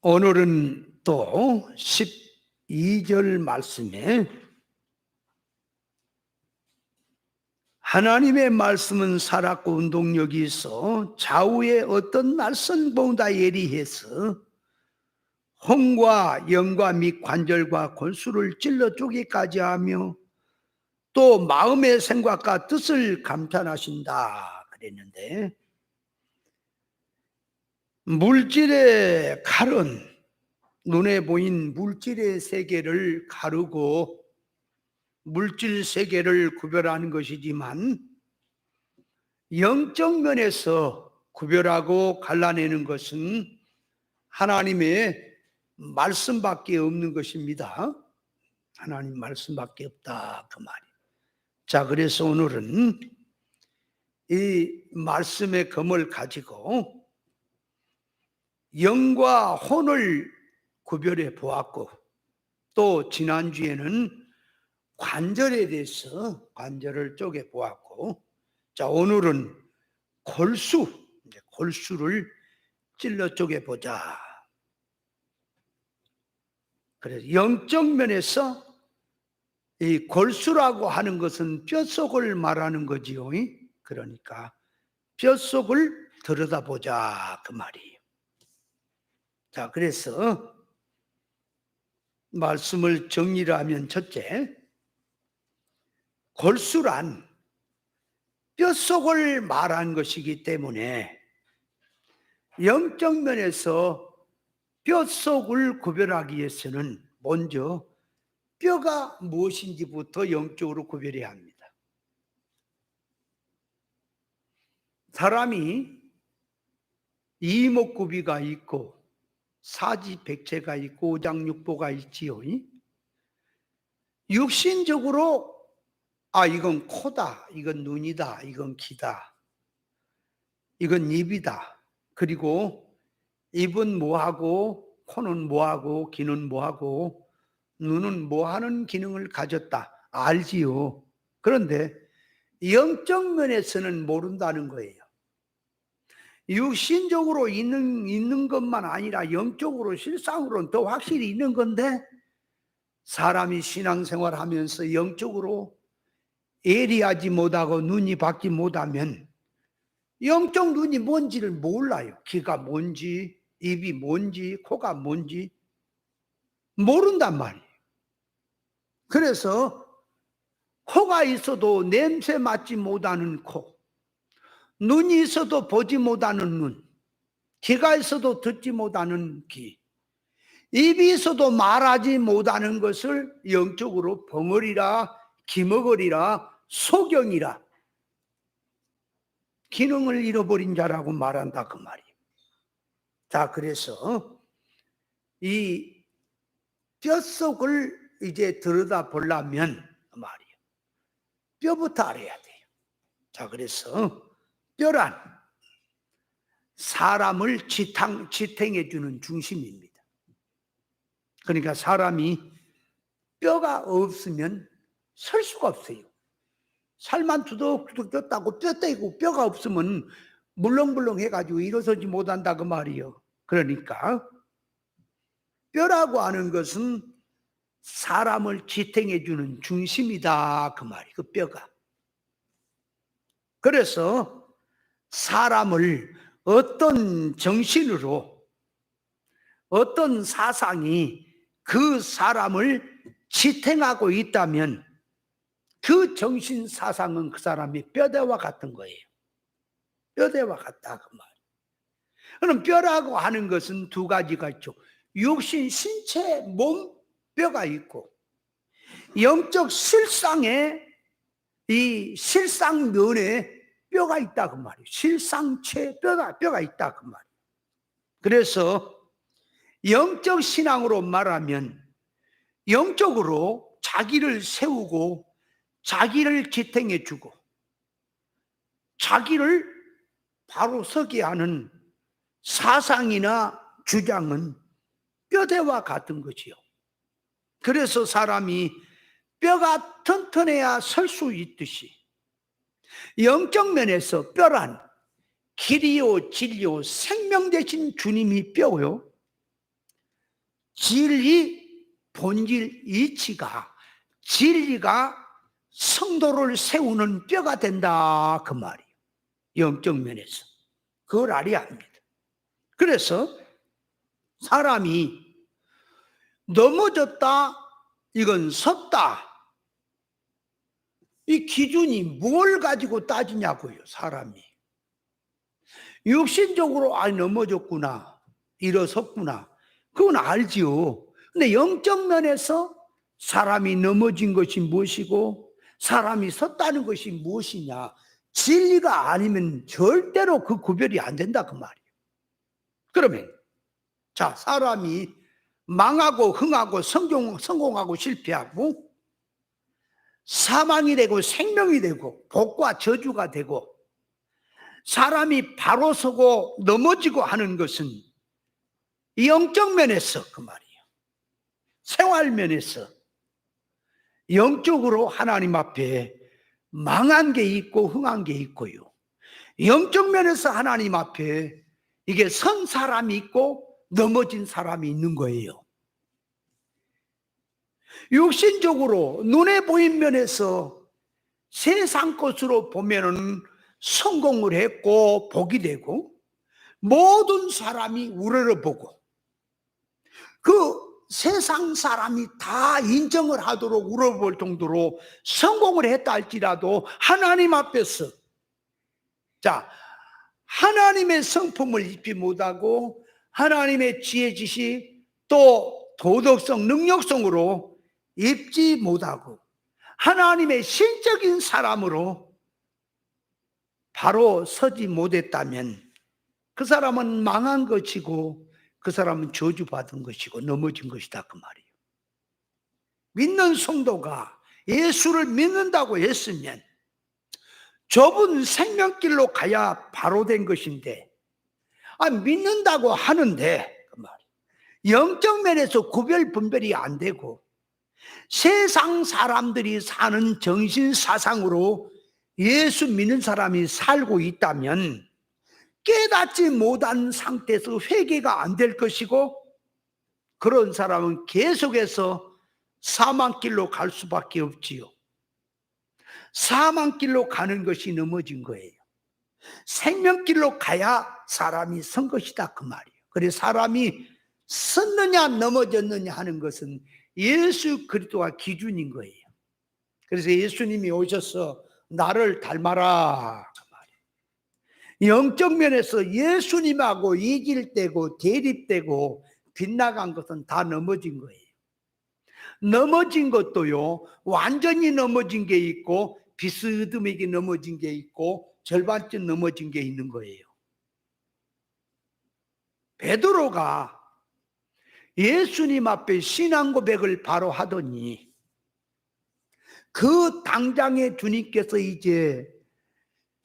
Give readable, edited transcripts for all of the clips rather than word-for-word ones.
오늘은 또 12절 말씀에 하나님의 말씀은 살았고 운동력이 있어 좌우의 어떤 날선보다 예리해서 혼과 영과 및 관절과 골수를 찔러 쪼개까지 하며 또 마음의 생각과 뜻을 감탄하신다 그랬는데, 물질의 칼은 눈에 보인 물질의 세계를 가르고 물질 세계를 구별하는 것이지만, 영적 면에서 구별하고 갈라내는 것은 하나님의 말씀밖에 없는 것입니다. 하나님 말씀밖에 없다 그 말이에요. 자, 그래서 오늘은 이 말씀의 검을 가지고 영과 혼을 구별해 보았고, 또 지난주에는 관절에 대해서 관절을 쪼개 보았고, 자, 오늘은 골수를 찔러 쪼개 보자. 그래서 영적 면에서 이 골수라고 하는 것은 뼛속을 말하는 거지요. 그러니까 뼛속을 들여다보자 그 말이에요. 자, 그래서 말씀을 정리를 하면, 첫째, 골수란 뼛속을 말한 것이기 때문에 영적 면에서 뼛속을 구별하기 위해서는 먼저 뼈가 무엇인지부터 영적으로 구별해야 합니다. 사람이 이목구비가 있고 사지백체가 있고 오장육부가 있지요. 육신적으로 이건 코다, 이건 눈이다, 이건 귀다, 이건 입이다, 그리고 입은 뭐하고 코는 뭐하고 귀는 뭐하고 눈은 뭐하는 기능을 가졌다 알지요. 그런데 영적 면에서는 모른다는 거예요. 육신적으로 있는 것만 아니라 영적으로 실상으로는 더 확실히 있는 건데, 사람이 신앙생활하면서 영적으로 예리하지 못하고 눈이 밝지 못하면 영적 눈이 뭔지를 몰라요. 귀가 뭔지, 입이 뭔지, 코가 뭔지 모른단 말이에요. 그래서 코가 있어도 냄새 맡지 못하는 코, 눈이 있어도 보지 못하는 눈, 귀가 있어도 듣지 못하는 귀, 입이 있어도 말하지 못하는 것을 영적으로 벙어리라, 기머거리라, 소경이라, 기능을 잃어버린 자라고 말한다 그 말이에요. 자, 그래서 이 뼛속을 이제 들여다 보려면 말이에요, 뼈부터 알아야 돼요. 자, 그래서 뼈란 사람을 지탱해 주는 중심입니다. 그러니까 사람이 뼈가 없으면 설 수가 없어요. 살만 두둑두둑 쪘다고 뼈 떼고 뼈가 없으면 물렁물렁 해가지고 일어서지 못한다 그 말이에요. 그러니까 뼈라고 하는 것은 사람을 지탱해 주는 중심이다 그 말이에요. 그 뼈가. 그래서 사람을 어떤 정신으로, 어떤 사상이 그 사람을 지탱하고 있다면 그 정신 사상은 그 사람이 뼈대와 같은 거예요. 뼈대와 같다 그 말. 그럼 뼈라고 하는 것은 두 가지가 있죠. 육신, 신체, 몸, 뼈가 있고, 영적 실상에, 이 실상면에 뼈가 있다 그 말이에요. 실상체 뼈가 있다 그 말이에요. 그래서 영적 신앙으로 말하면 영적으로 자기를 세우고 자기를 지탱해 주고 자기를 바로 서게 하는 사상이나 주장은 뼈대와 같은 거지요. 그래서 사람이 뼈가 튼튼해야 설 수 있듯이 영적 면에서 뼈란 길이요 진리요 생명 되신 주님이 뼈요, 진리, 본질, 이치가, 진리가 성도를 세우는 뼈가 된다 그 말이에요. 영적 면에서 그걸 알아야 합니다. 그래서 사람이 넘어졌다, 이건 섰다, 이 기준이 뭘 가지고 따지냐고요. 사람이 육신적으로 넘어졌구나, 일어섰구나, 그건 알지요. 근데 영적 면에서 사람이 넘어진 것이 무엇이고 사람이 섰다는 것이 무엇이냐, 진리가 아니면 절대로 그 구별이 안 된다 그 말이에요. 그러면 자, 사람이 망하고 흥하고 성공하고 실패하고 사망이 되고 생명이 되고 복과 저주가 되고 사람이 바로 서고 넘어지고 하는 것은 영적 면에서 그 말이에요. 생활 면에서 영적으로 하나님 앞에 망한 게 있고 흥한 게 있고요. 영적 면에서 하나님 앞에 이게 선 사람이 있고 넘어진 사람이 있는 거예요. 육신적으로 눈에 보인 면에서 세상 것으로 보면은 성공을 했고 복이 되고 모든 사람이 우러러보고 그 세상 사람이 다 인정을 하도록 우러볼 정도로 성공을 했다 할지라도 하나님 앞에서 자, 하나님의 성품을 입지 못하고 하나님의 지혜 지식 또 도덕성 능력성으로 입지 못하고 하나님의 신적인 사람으로 바로 서지 못했다면 그 사람은 망한 것이고 그 사람은 저주받은 것이고 넘어진 것이다 그 말이에요. 믿는 성도가 예수를 믿는다고 했으면 좁은 생명길로 가야 바로 된 것인데 믿는다고 하는데 그 말이에요. 영적 면에서 구별 분별이 안 되고 세상 사람들이 사는 정신 사상으로 예수 믿는 사람이 살고 있다면 깨닫지 못한 상태에서 회개가 안 될 것이고 그런 사람은 계속해서 사망길로 갈 수밖에 없지요. 사망길로 가는 것이 넘어진 거예요. 생명길로 가야 사람이 선 것이다 그 말이에요. 그래서 사람이 섰느냐 넘어졌느냐 하는 것은 예수 그리스도가 기준인 거예요. 그래서 예수님이 오셔서 나를 닮아라 그 말이에요. 영적 면에서 예수님하고 이길되고 대립되고 빗나간 것은 다 넘어진 거예요. 넘어진 것도요, 완전히 넘어진 게 있고 비스듬하게 넘어진 게 있고 절반쯤 넘어진 게 있는 거예요. 베드로가 예수님 앞에 신앙 고백을 바로 하더니 그 당장에 주님께서 이제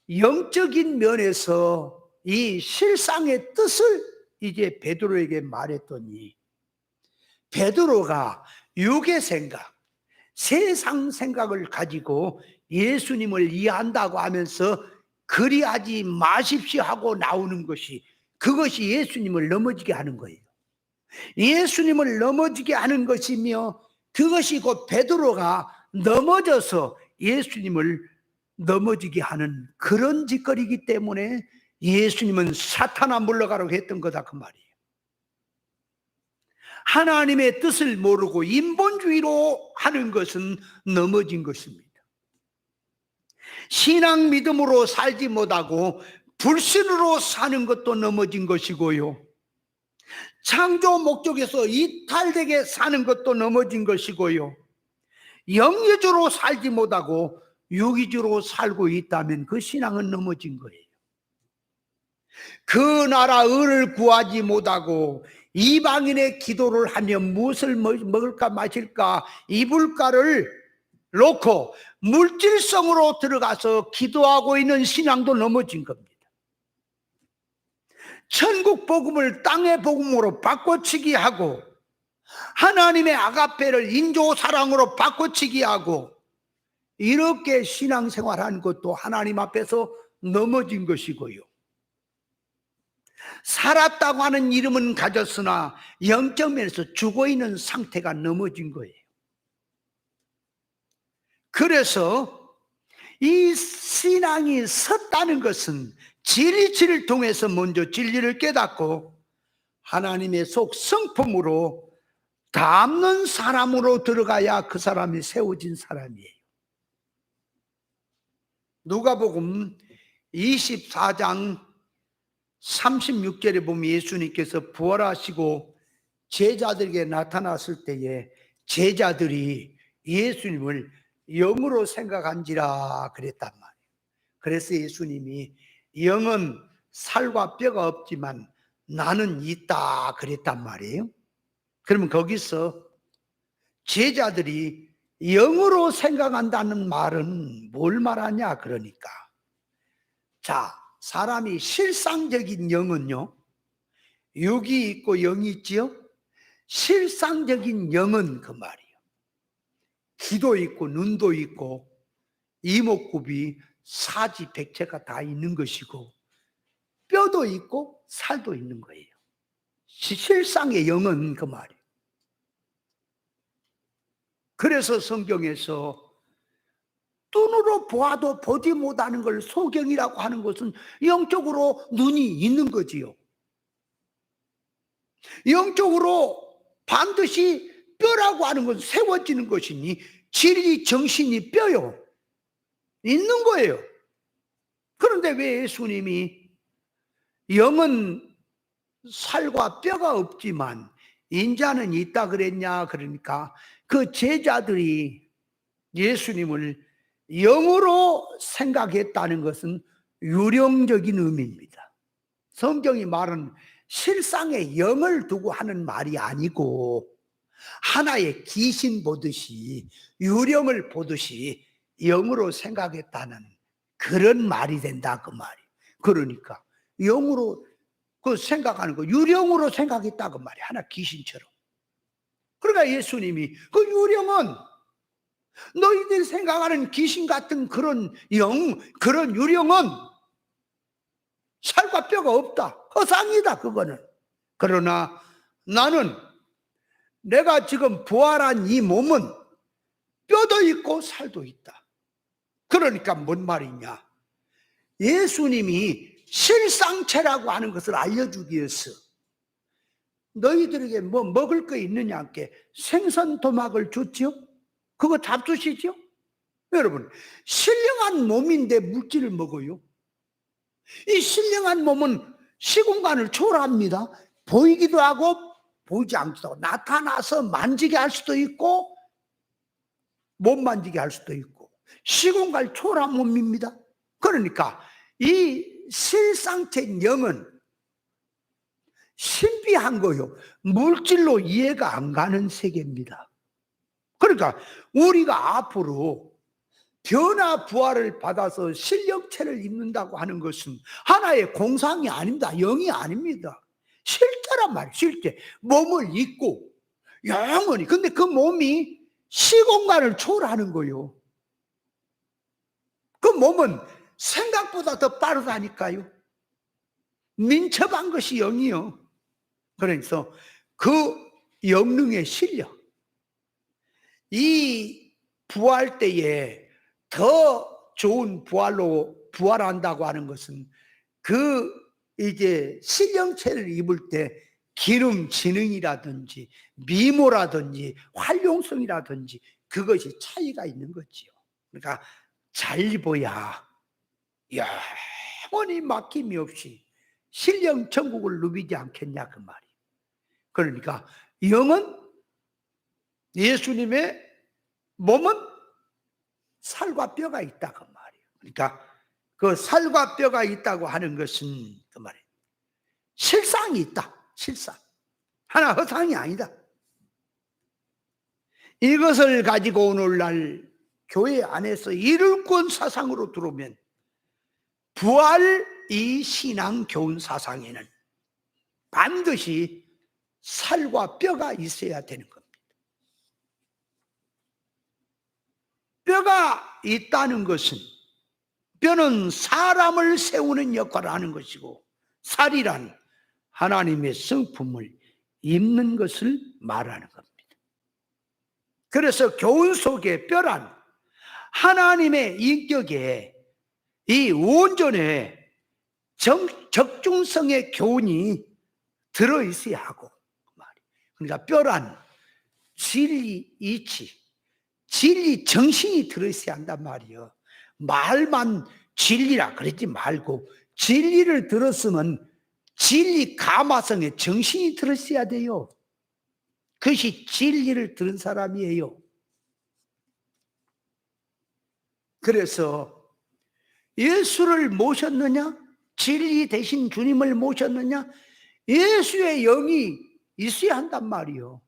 영적인 면에서 이 실상의 뜻을 이제 베드로에게 말했더니 베드로가 육의 생각, 세상 생각을 가지고 예수님을 이해한다고 하면서 그리하지 마십시오 하고 나오는 것이 그것이 예수님을 넘어지게 하는 거예요. 예수님을 넘어지게 하는 것이며 그것이 곧 베드로가 넘어져서 예수님을 넘어지게 하는 그런 짓거리이기 때문에 예수님은 사탄아 물러가라고 했던 거다 그 말이에요. 하나님의 뜻을 모르고 인본주의로 하는 것은 넘어진 것입니다. 신앙 믿음으로 살지 못하고 불신으로 사는 것도 넘어진 것이고요. 창조 목적에서 이탈되게 사는 것도 넘어진 것이고요. 영유주로 살지 못하고 유기주로 살고 있다면 그 신앙은 넘어진 거예요. 그 나라 의를 구하지 못하고 이방인의 기도를 하며 무엇을 먹을까 마실까 입을까를 놓고 물질성으로 들어가서 기도하고 있는 신앙도 넘어진 겁니다. 천국 복음을 땅의 복음으로 바꿔치기 하고 하나님의 아가페를 인조 사랑으로 바꿔치기 하고 이렇게 신앙생활한 것도 하나님 앞에서 넘어진 것이고요. 살았다고 하는 이름은 가졌으나 영적 면에서 죽어있는 상태가 넘어진 거예요. 그래서 이 신앙이 섰다는 것은 진리치를 통해서 먼저 진리를 깨닫고 하나님의 속 성품으로 닮는 사람으로 들어가야 그 사람이 세워진 사람이에요. 누가복음 24장 36절에 보면 예수님께서 부활하시고 제자들에게 나타났을 때에 제자들이 예수님을 영으로 생각한지라 그랬단 말이에요. 그래서 예수님이 영은 살과 뼈가 없지만 나는 있다 그랬단 말이에요. 그러면 거기서 제자들이 영으로 생각한다는 말은 뭘 말하냐 그러니까, 자, 사람이 실상적인 영은요, 육이 있고 영이 있지요. 실상적인 영은 그 말이에요. 귀도 있고 눈도 있고 이목구비 사지백체가 다 있는 것이고 뼈도 있고 살도 있는 거예요. 실상의 영은 그 말이에요. 그래서 성경에서 눈으로 보아도 보지 못하는 걸 소경이라고 하는 것은 영적으로 눈이 있는 거지요. 영적으로 반드시 뼈라고 하는 것은 세워지는 것이니 진리 정신이 뼈요. 있는 거예요. 그런데 왜 예수님이 영은 살과 뼈가 없지만 인자는 있다 그랬냐 그러니까 그 제자들이 예수님을 영으로 생각했다는 것은 유령적인 의미입니다. 성경이 말은 실상의 영을 두고 하는 말이 아니고 하나의 귀신 보듯이 유령을 보듯이 영으로 생각했다는 그런 말이 된다 그 말이에요. 그러니까 영으로 그 생각하는 거 유령으로 생각했다 그 말이에요. 하나 귀신처럼. 그러니까 예수님이 그 유령은 너희들 생각하는 귀신 같은 그런 그런 유령은 살과 뼈가 없다. 허상이다 그거는. 그러나 나는 내가 지금 부활한 이 몸은 뼈도 있고 살도 있다. 그러니까 뭔 말이냐, 예수님이 실상체라고 하는 것을 알려주기 위해서 너희들에게 뭐 먹을 거 있느냐 함께 생선 도막을 줬지요. 그거 잡수시죠. 여러분, 신령한 몸인데 물질을 먹어요. 이 신령한 몸은 시공간을 초월합니다. 보이기도 하고 보이지 않기도 하고 나타나서 만지게 할 수도 있고 못 만지게 할 수도 있고 시공간을 초월한 몸입니다. 그러니까 이 실상체 영은 신비한 거요. 물질로 이해가 안 가는 세계입니다. 그러니까 우리가 앞으로 변화 부활을 받아서 신령체를 입는다고 하는 것은 하나의 공상이 아닙니다. 영이 아닙니다. 실제란 말이에요. 실제 몸을 입고 영원히. 근데 그 몸이 시공간을 초월하는 거예요. 그 몸은 생각보다 더 빠르다니까요. 민첩한 것이 영이요. 그래서 그 영능의 실력, 이 부활 때에 더 좋은 부활로 부활한다고 하는 것은 그 이제 신령체를 입을 때 기름 지능이라든지 미모라든지 활용성이라든지 그것이 차이가 있는 거지요. 그러니까 잘 입어야 영원히 막힘이 없이 신령 천국을 누비지 않겠냐 그 말이에요. 그러니까 영은 예수님의 몸은 살과 뼈가 있다 그 말이에요. 그러니까 그 살과 뼈가 있다고 하는 것은 그 말이에요. 실상이 있다. 실상. 하나 허상이 아니다. 이것을 가지고 오늘날 교회 안에서 이룰권 사상으로 들어오면 부활 이 신앙 교훈 사상에는 반드시 살과 뼈가 있어야 되는 겁니다. 뼈가 있다는 것은 뼈는 사람을 세우는 역할을 하는 것이고 살이란 하나님의 성품을 입는 것을 말하는 겁니다. 그래서 교훈 속에 뼈란 하나님의 인격에 이 온전의 적중성의 교훈이 들어있어야 하고, 그러니까 뼈란 진리 이치, 진리 정신이 들어있어야 한단 말이에요. 말만 진리라 그러지 말고 진리를 들었으면 진리 감화성에 정신이 들었어야 돼요. 그것이 진리를 들은 사람이에요. 그래서 예수를 모셨느냐? 진리 대신 주님을 모셨느냐? 예수의 영이 있어야 한단 말이에요.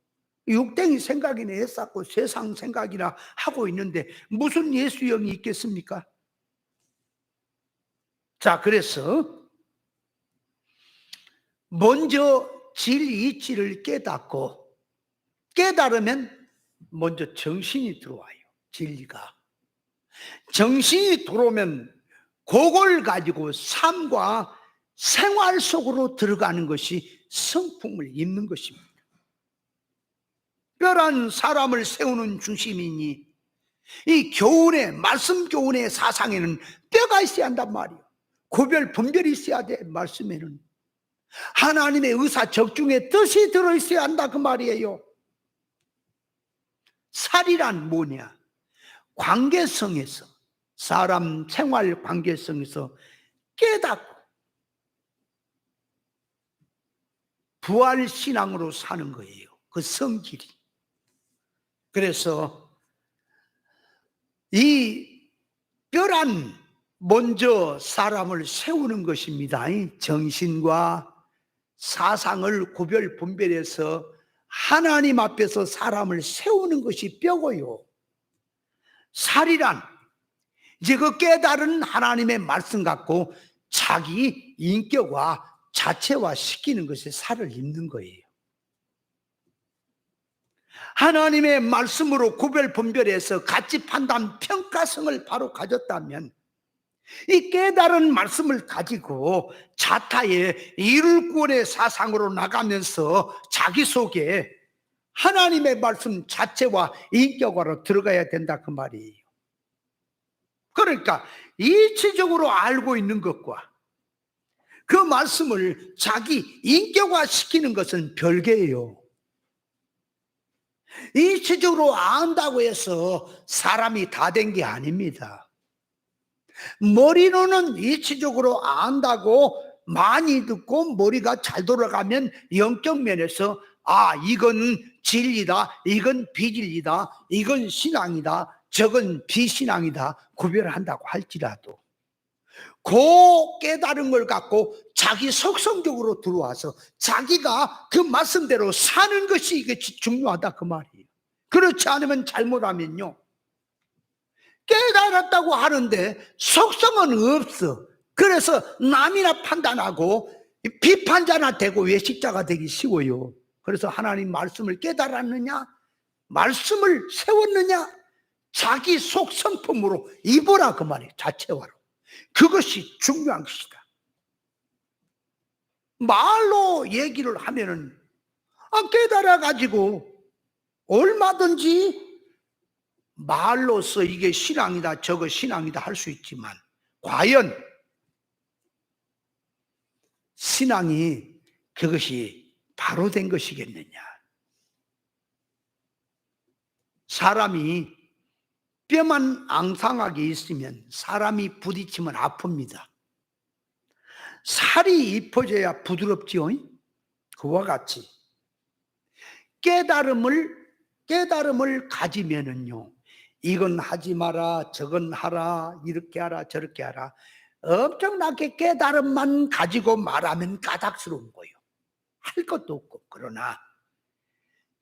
육댕이 생각이나 애썼고 세상 생각이나 하고 있는데 무슨 예수 영이 있겠습니까? 자, 그래서 먼저 진리 이치를 깨닫고, 깨달으면 먼저 정신이 들어와요. 진리가 정신이 들어오면 그걸 가지고 삶과 생활 속으로 들어가는 것이 성품을 입는 것입니다. 뼈란 사람을 세우는 중심이니 이 교훈의, 말씀 교훈의 사상에는 뼈가 있어야 한단 말이에요. 구별 분별이 있어야 돼. 말씀에는 하나님의 의사 적중의 뜻이 들어있어야 한다 그 말이에요. 살이란 뭐냐? 관계성에서, 사람 생활 관계성에서 깨닫고 부활신앙으로 사는 거예요. 그 성질이. 그래서 이 뼈란 먼저 사람을 세우는 것입니다. 정신과 사상을 구별 분별해서 하나님 앞에서 사람을 세우는 것이 뼈고요. 살이란 이제 그 깨달은 하나님의 말씀 갖고 자기 인격과 자체화 시키는 것이 살을 입는 거예요. 하나님의 말씀으로 구별 분별해서 가치 판단 평가성을 바로 가졌다면 이 깨달은 말씀을 가지고 자타의 이룰권의 사상으로 나가면서 자기 속에 하나님의 말씀 자체와 인격화로 들어가야 된다 그 말이에요. 그러니까 이치적으로 알고 있는 것과 그 말씀을 자기 인격화 시키는 것은 별개예요. 이치적으로 안다고 해서 사람이 다 된 게 아닙니다. 머리로는 이치적으로 안다고 많이 듣고 머리가 잘 돌아가면 영적 면에서 이건 진리다, 이건 비진리다, 이건 신앙이다, 저건 비신앙이다 구별한다고 할지라도 그 깨달은 걸 갖고 자기 속성적으로 들어와서 자기가 그 말씀대로 사는 것이 이게 중요하다 그 말이에요. 그렇지 않으면 잘못하면요, 깨달았다고 하는데 속성은 없어. 그래서 남이나 판단하고 비판자나 되고 외식자가 되기 쉬워요. 그래서 하나님 말씀을 깨달았느냐, 말씀을 세웠느냐, 자기 속성품으로 입어라 그 말이에요. 자체화로. 그것이 중요한 것이다. 말로 얘기를 하면은 깨달아 가지고 얼마든지 말로써 이게 신앙이다, 저거 신앙이다 할 수 있지만 과연 신앙이 그것이 바로 된 것이겠느냐? 사람이 뼈만 앙상하게 있으면 사람이 부딪히면 아픕니다. 살이 입혀져야 부드럽지요. 그와 같이 깨달음을 가지면은요, 이건 하지 마라, 저건 하라, 이렇게 하라, 저렇게 하라, 엄청나게 깨달음만 가지고 말하면 까닭스러운 거예요. 할 것도 없고. 그러나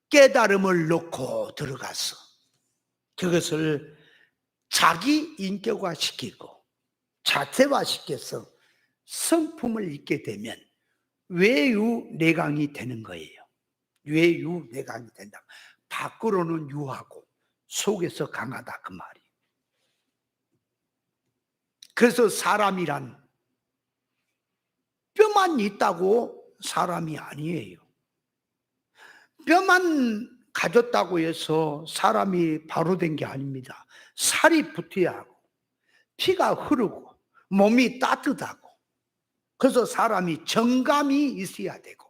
깨달음을 놓고 들어가서 그것을 자기 인격화 시키고 자체화 시켜서 성품을 입게 되면 외유내강이 되는 거예요. 외유내강이 된다. 밖으로는 유하고 속에서 강하다 그 말이에요. 그래서 사람이란 뼈만 있다고 사람이 아니에요. 뼈만 가졌다고 해서 사람이 바로 된 게 아닙니다. 살이 붙어야 하고 피가 흐르고 몸이 따뜻하고, 그래서 사람이 정감이 있어야 되고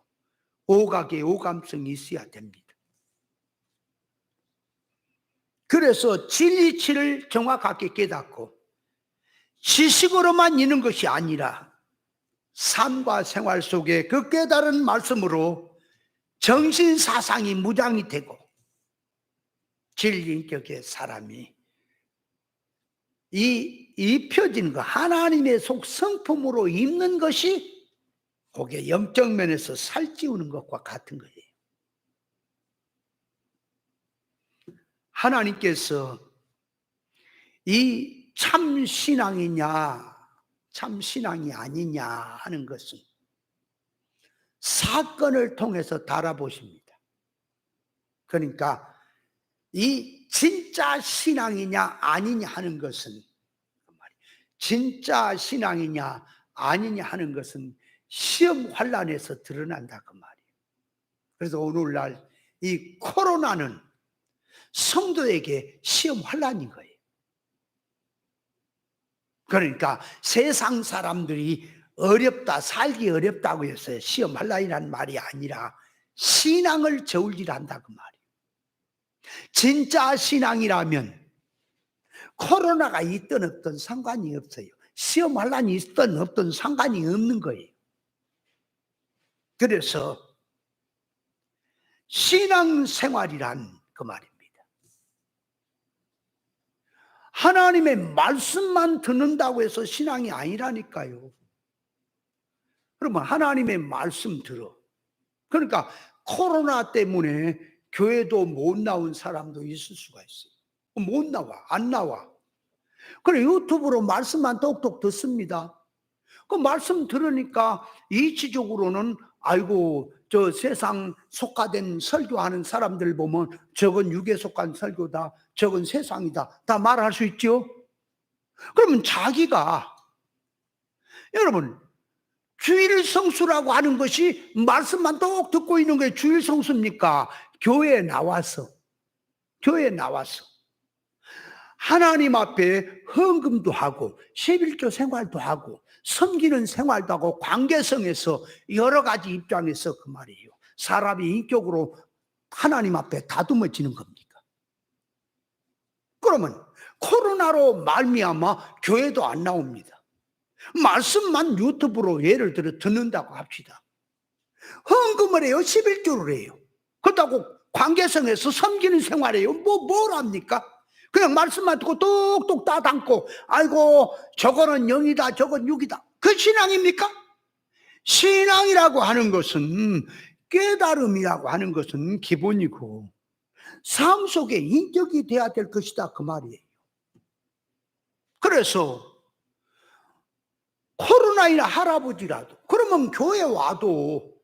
오각의 오감성이 있어야 됩니다. 그래서 진리치를 정확하게 깨닫고 지식으로만 있는 것이 아니라 삶과 생활 속에 그 깨달은 말씀으로 정신 사상이 무장이 되고 진리인격의 사람이 입혀진 것, 하나님의 속 성품으로 입는 것이 그게 영적 면에서 살찌우는 것과 같은 거예요. 하나님께서 이 참 신앙이냐 참 신앙이 아니냐 하는 것은 사건을 통해서 달아보십니다. 그러니까 이 진짜 신앙이냐 아니냐 하는 것은, 진짜 신앙이냐 아니냐 하는 것은 시험 환란에서 드러난다 그 말이에요. 그래서 오늘날 이 코로나는 성도에게 시험 환란인 거예요. 그러니까 세상 사람들이 어렵다, 살기 어렵다고 해서 시험 환란이라는 말이 아니라 신앙을 저울질한다 그 말이에요. 진짜 신앙이라면 코로나가 있든 없든 상관이 없어요. 시험 환란이 있든 없든 상관이 없는 거예요. 그래서 신앙생활이란 그 말입니다. 하나님의 말씀만 듣는다고 해서 신앙이 아니라니까요. 그러면 하나님의 말씀 들어. 그러니까 코로나 때문에 교회도 못 나온 사람도 있을 수가 있어요. 못 나와, 안 나와. 그래 유튜브로 말씀만 똑똑 듣습니다. 그 말씀 들으니까 이치적으로는 아이고 저 세상 속가된 설교하는 사람들 보면 저건 육에 속한 설교다, 저건 세상이다, 다 말할 수 있죠. 그러면 자기가, 여러분 주일 성수라고 하는 것이 말씀만 똑 듣고 있는 게 주일 성수입니까? 교회에 나와서 하나님 앞에 헌금도 하고 11조 생활도 하고 섬기는 생활도 하고 관계성에서 여러 가지 입장에서 그 말이에요. 사람이 인격으로 하나님 앞에 다듬어지는 겁니까? 그러면 코로나로 말미암아 교회도 안 나옵니다. 말씀만 유튜브로 예를 들어 듣는다고 합시다. 헌금을 해요. 11조를 해요. 그렇다고 관계성에서 섬기는 생활이에요. 뭘 합니까? 그냥 말씀만 듣고 똑똑 따담고 아이고 저거는 영이다 저건 육이다, 그 신앙입니까? 신앙이라고 하는 것은, 깨달음이라고 하는 것은 기본이고 삶 속에 인격이 돼야 될 것이다 그 말이에요. 그래서 코로나이나 할아버지라도, 그러면 교회 와도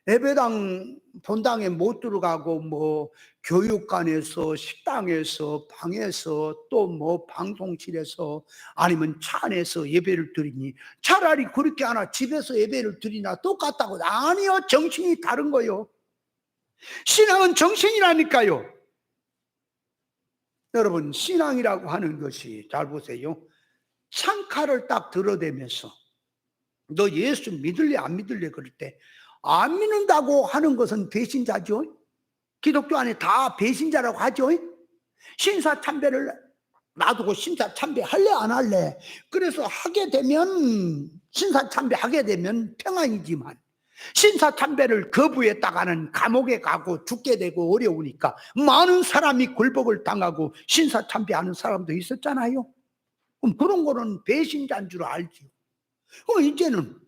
예배당 본당에 못 들어가고 뭐 교육관에서, 식당에서, 방에서, 또 뭐 방송실에서, 아니면 차 안에서 예배를 드리니 차라리 그렇게 하나 집에서 예배를 드리나 똑같다고. 아니요, 정신이 다른 거요. 신앙은 정신이라니까요. 여러분 신앙이라고 하는 것이, 잘 보세요, 창칼을 딱 들어대면서 너 예수 믿을래 안 믿을래 그럴 때 안 믿는다고 하는 것은 배신자죠. 기독교 안에 다 배신자라고 하죠. 신사참배를 놔두고 신사참배 할래 안 할래, 그래서 하게 되면 신사참배 하게 되면 평안이지만 신사참배를 거부했다가는 감옥에 가고 죽게 되고 어려우니까 많은 사람이 굴복을 당하고 신사참배하는 사람도 있었잖아요. 그럼 그런 거는 배신자인 줄 알죠. 이제는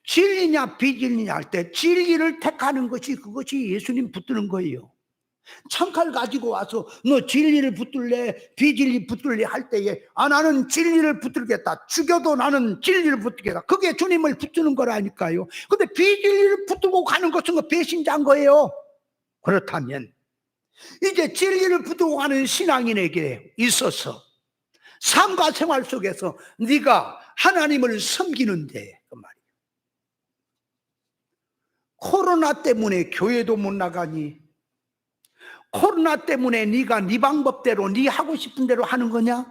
진리냐 비진리냐 할 때 진리를 택하는 것이, 그것이 예수님 붙드는 거예요. 창칼 가지고 와서 너 진리를 붙들래 비진리 붙들래 할 때에 나는 진리를 붙들겠다, 죽여도 나는 진리를 붙들겠다, 그게 주님을 붙드는 거라니까요. 근데 비진리를 붙들고 가는 것은 그 배신자인 거예요. 그렇다면 이제 진리를 붙들고 가는 신앙인에게 있어서 삶과 생활 속에서 네가 하나님을 섬기는데 그 말이에요. 코로나 때문에 교회도 못 나가니? 코로나 때문에 네가 네 방법대로 네 하고 싶은 대로 하는 거냐?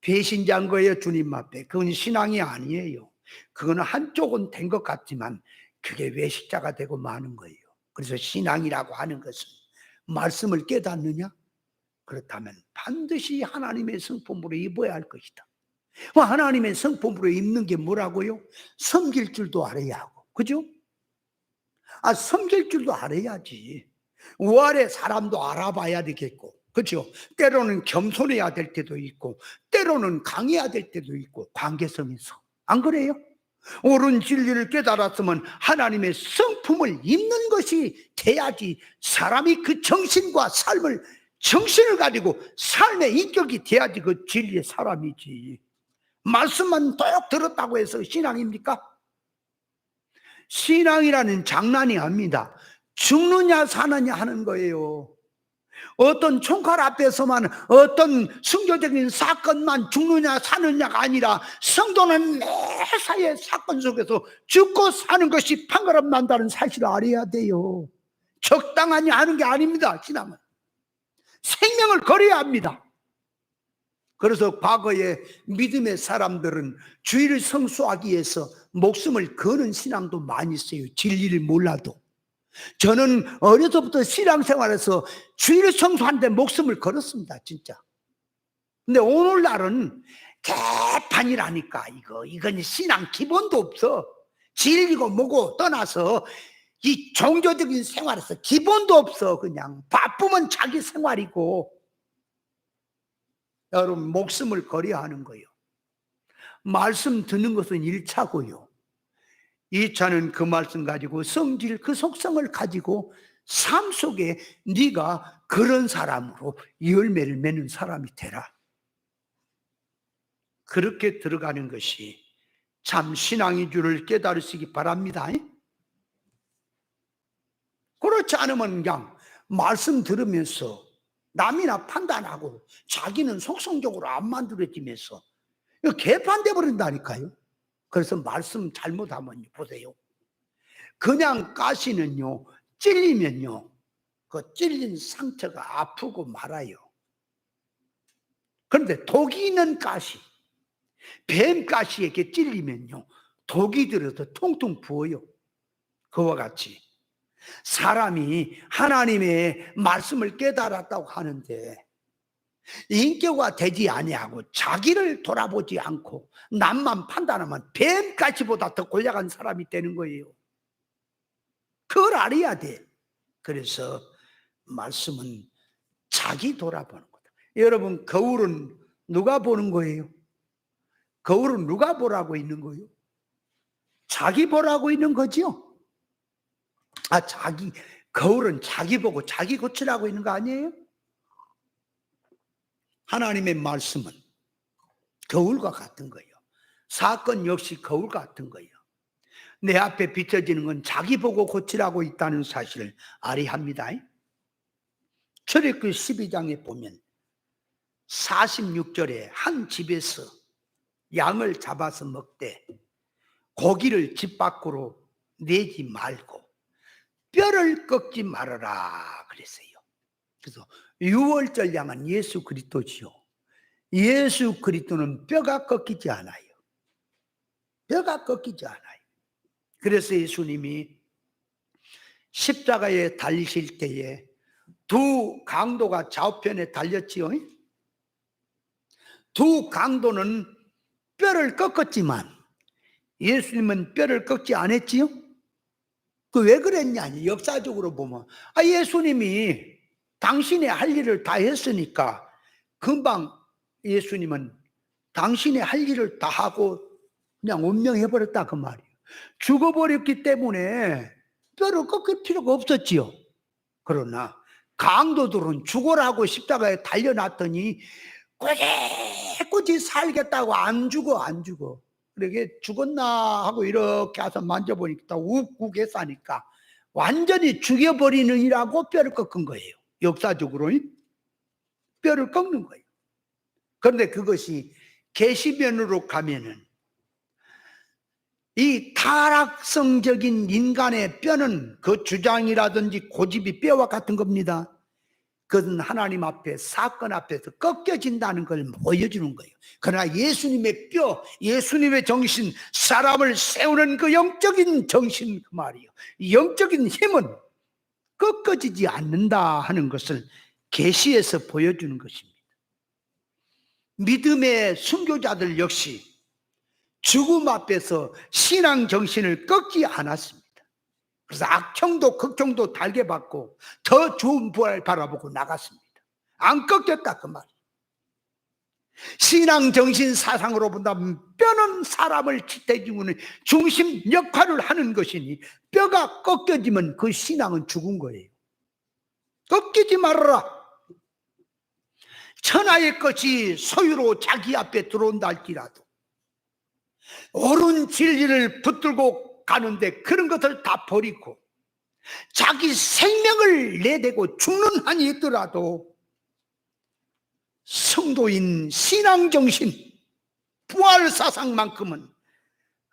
배신자인 거예요, 주님 앞에. 그건 신앙이 아니에요. 그거는 한쪽은 된 것 같지만 그게 외식자가 되고 마는 거예요. 그래서 신앙이라고 하는 것은 말씀을 깨닫느냐? 그렇다면 반드시 하나님의 성품으로 입어야 할 것이다. 하나님의 성품으로 입는 게 뭐라고요? 섬길 줄도 알아야 하고, 그죠? 섬길 줄도 알아야지. 우아래 사람도 알아봐야 되겠고, 그렇죠? 때로는 겸손해야 될 때도 있고, 때로는 강해야 될 때도 있고, 관계성에서. 안 그래요? 옳은 진리를 깨달았으면 하나님의 성품을 입는 것이 돼야지 사람이 그 정신과 정신을 가지고 삶의 인격이 돼야지 그 진리의 사람이지. 말씀만 똑 들었다고 해서 신앙입니까? 신앙이라는 장난이 아닙니다. 죽느냐 사느냐 하는 거예요. 어떤 총칼 앞에서만 어떤 순교적인 사건만 죽느냐 사느냐가 아니라 성도는 매사의 사건 속에서 죽고 사는 것이 판가름 난다는 사실을 알아야 돼요. 적당하니 하는 게 아닙니다. 신앙은 생명을 걸어야 합니다. 그래서 과거에 믿음의 사람들은 주의를 성수하기 위해서 목숨을 거는 신앙도 많이 있어요. 진리를 몰라도. 저는 어려서부터 신앙생활에서 주의를 성수하는데 목숨을 걸었습니다. 진짜. 근데 오늘날은 개판이라니까. 이건 신앙 기본도 없어. 진리고 뭐고 떠나서 이 종교적인 생활에서 기본도 없어. 그냥 바쁘면 자기 생활이고. 여러분, 목숨을 걸어야 하는 거예요. 말씀 듣는 것은 1차고요. 2차는 그 말씀 가지고 성질, 그 속성을 가지고 삶 속에 네가 그런 사람으로 열매를 맺는 사람이 되라. 그렇게 들어가는 것이 참 신앙인 줄을 깨달으시기 바랍니다. 그렇지 않으면 그냥 말씀 들으면서 남이나 판단하고 자기는 속성적으로 안 만들어지면서 개판돼 버린다니까요. 그래서 말씀 잘못하면 보세요. 그냥 가시는요, 찔리면요, 그 찔린 상처가 아프고 말아요. 그런데 독이 있는 가시, 뱀 가시에게 찔리면요, 독이 들어서 통통 부어요. 그와 같이 사람이 하나님의 말씀을 깨달았다고 하는데 인격화 되지 아니하고 자기를 돌아보지 않고 남만 판단하면 뱀가시보다 더 골약한 사람이 되는 거예요. 그걸 알아야 돼. 그래서 말씀은 자기 돌아보는 거다. 여러분, 거울은 누가 보는 거예요? 거울은 누가 보라고 있는 거예요? 자기 보라고 있는 거죠? 거울은 자기 보고 자기 고치라고 있는 거 아니에요? 하나님의 말씀은 거울과 같은 거예요. 사건 역시 거울 같은 거예요. 내 앞에 비춰지는 건 자기 보고 고치라고 있다는 사실을 알아야 합니다. 출애굽기 12장에 보면 46절에 한 집에서 양을 잡아서 먹되 고기를 집 밖으로 내지 말고 뼈를 꺾지 말아라 그랬어요. 그래서 유월절 양은 예수 그리스도지요. 예수 그리스도는 뼈가 꺾이지 않아요. 뼈가 꺾이지 않아요. 그래서 예수님이 십자가에 달리실 때에 두 강도가 좌우편에 달렸지요. 두 강도는 뼈를 꺾었지만 예수님은 뼈를 꺾지 않았지요. 그 왜 그랬냐? 역사적으로 보면 예수님이 당신의 할 일을 다 했으니까 금방 예수님은 당신의 할 일을 다 하고 그냥 운명해버렸다 그 말이에요. 죽어버렸기 때문에 뼈를 꺾을 필요가 없었지요. 그러나 강도들은 죽어라고 십자가에 달려놨더니 꼬지꼬지 살겠다고 안 죽어. 그러게 죽었나 하고 이렇게 해서 만져보니까 욱욱해서 완전히 죽여버리느니라고 뼈를 꺾은 거예요. 역사적으로 뼈를 꺾는 거예요. 그런데 그것이 계시면으로 가면은 이 타락성적인 인간의 뼈는 그 주장이라든지 고집이 뼈와 같은 겁니다. 그것은 하나님 앞에, 사건 앞에서 꺾여진다는 걸 보여주는 거예요. 그러나 예수님의 뼈, 예수님의 정신, 사람을 세우는 그 영적인 정신, 그 말이에요. 영적인 힘은 꺾어지지 않는다 하는 것을 계시에서 보여주는 것입니다. 믿음의 순교자들 역시 죽음 앞에서 신앙 정신을 꺾지 않았습니다. 그래서 악형도 극형도 달게 받고 더 좋은 부활을 바라보고 나갔습니다. 안 꺾였다 그 말이에요. 신앙 정신 사상으로 본다면 뼈는 사람을 지탱해주는 중심 역할을 하는 것이니 뼈가 꺾여지면 그 신앙은 죽은 거예요. 꺾이지 말아라. 천하의 것이 소유로 자기 앞에 들어온다 할지라도 옳은 진리를 붙들고 가는데 그런 것을 다 버리고 자기 생명을 내대고 죽는 한이 있더라도 성도인 신앙정신, 부활사상만큼은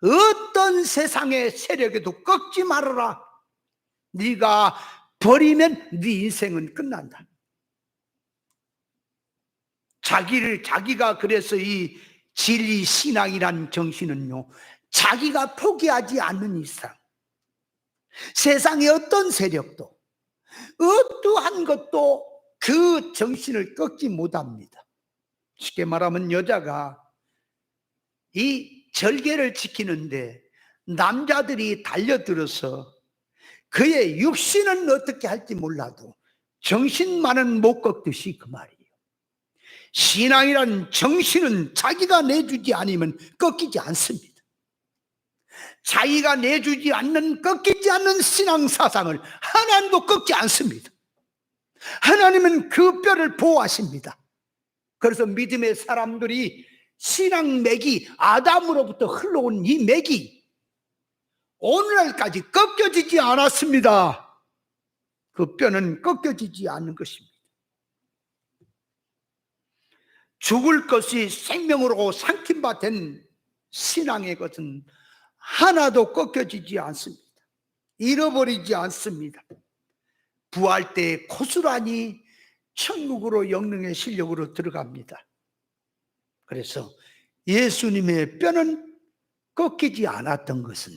어떤 세상의 세력에도 꺾지 말아라. 네가 버리면 네 인생은 끝난다. 자기가 그래서 이 진리 신앙이란 정신은요, 자기가 포기하지 않는 이상 세상의 어떤 세력도 어떠한 것도 그 정신을 꺾지 못합니다. 쉽게 말하면 여자가 이 절개를 지키는데 남자들이 달려들어서 그의 육신은 어떻게 할지 몰라도 정신만은 못 꺾듯이 그 말이에요. 신앙이란 정신은 자기가 내주지 않으면 꺾이지 않습니다. 자기가 내주지 않는, 꺾이지 않는 신앙 사상을 하나님도 꺾지 않습니다. 하나님은 그 뼈를 보호하십니다. 그래서 믿음의 사람들이 신앙 맥이 아담으로부터 흘러온 이 맥이 오늘날까지 꺾여지지 않았습니다. 그 뼈는 꺾여지지 않는 것입니다. 죽을 것이 생명으로 삼킨 바 된 신앙의 것은 하나도 꺾여지지 않습니다. 잃어버리지 않습니다. 부활 때 고스란히 천국으로 영능의 실력으로 들어갑니다. 그래서 예수님의 뼈는 꺾이지 않았던 것은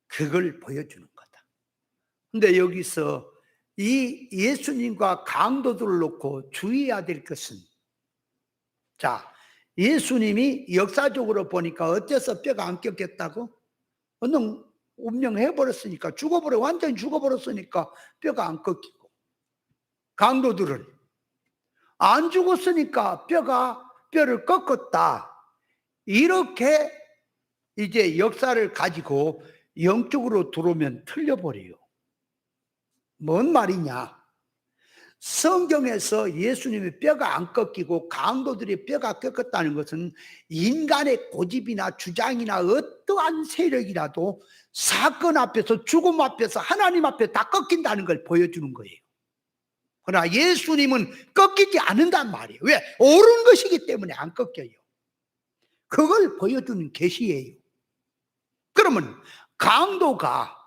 그걸 보여주는 거다. 근데 여기서 이 예수님과 강도들을 놓고 주의해야 될 것은, 자, 예수님이 역사적으로 보니까 어째서 뼈가 안 꺾였다고? 얼른 운명해버렸으니까, 완전히 죽어버렸으니까 뼈가 안 꺾이고, 강도들은 안 죽었으니까 뼈를 꺾었다. 이렇게 이제 역사를 가지고 영적으로 들어오면 틀려버려요. 뭔 말이냐? 성경에서 예수님의 뼈가 안 꺾이고 강도들의 뼈가 꺾었다는 것은 인간의 고집이나 주장이나 어떠한 세력이라도 사건 앞에서, 죽음 앞에서, 하나님 앞에 다 꺾인다는 걸 보여주는 거예요. 그러나 예수님은 꺾이지 않는단 말이에요. 왜? 옳은 것이기 때문에 안 꺾여요. 그걸 보여주는 계시예요. 그러면 강도가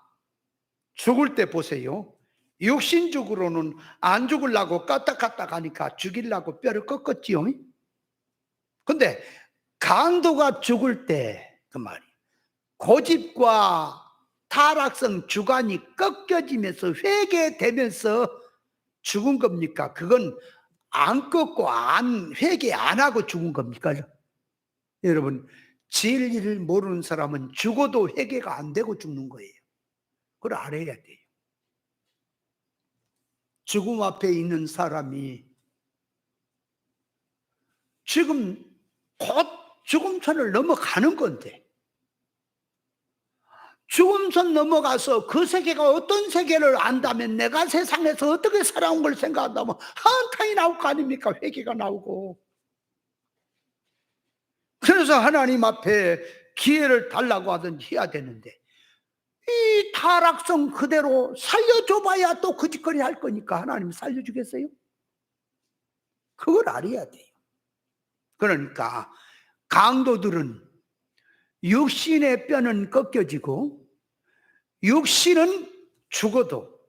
죽을 때 보세요. 육신적으로는 안 죽으려고 까딱까딱 하니까 죽이려고 뼈를 꺾었지요. 근데 강도가 죽을 때 그 말이에요, 고집과 타락성 주관이 꺾여지면서 회개되면서 죽은 겁니까? 그건 안 꺾고 회개 안 하고 죽은 겁니까? 여러분, 진리를 모르는 사람은 죽어도 회개가 안 되고 죽는 거예요. 그걸 알아야 돼요. 죽음 앞에 있는 사람이 지금 곧 죽음선을 넘어가는 건데, 죽음선 넘어가서 그 세계가 어떤 세계를 안다면 내가 세상에서 어떻게 살아온 걸 생각한다면 한탄이 나올 거 아닙니까? 회개가 나오고. 그래서 하나님 앞에 기회를 달라고 하든지 해야 되는데, 이 타락성 그대로 살려줘봐야 또 그 짓거리 할 거니까 하나님 살려주겠어요? 그걸 알아야 돼요. 그러니까 강도들은 육신의 뼈는 꺾여지고 육신은 죽어도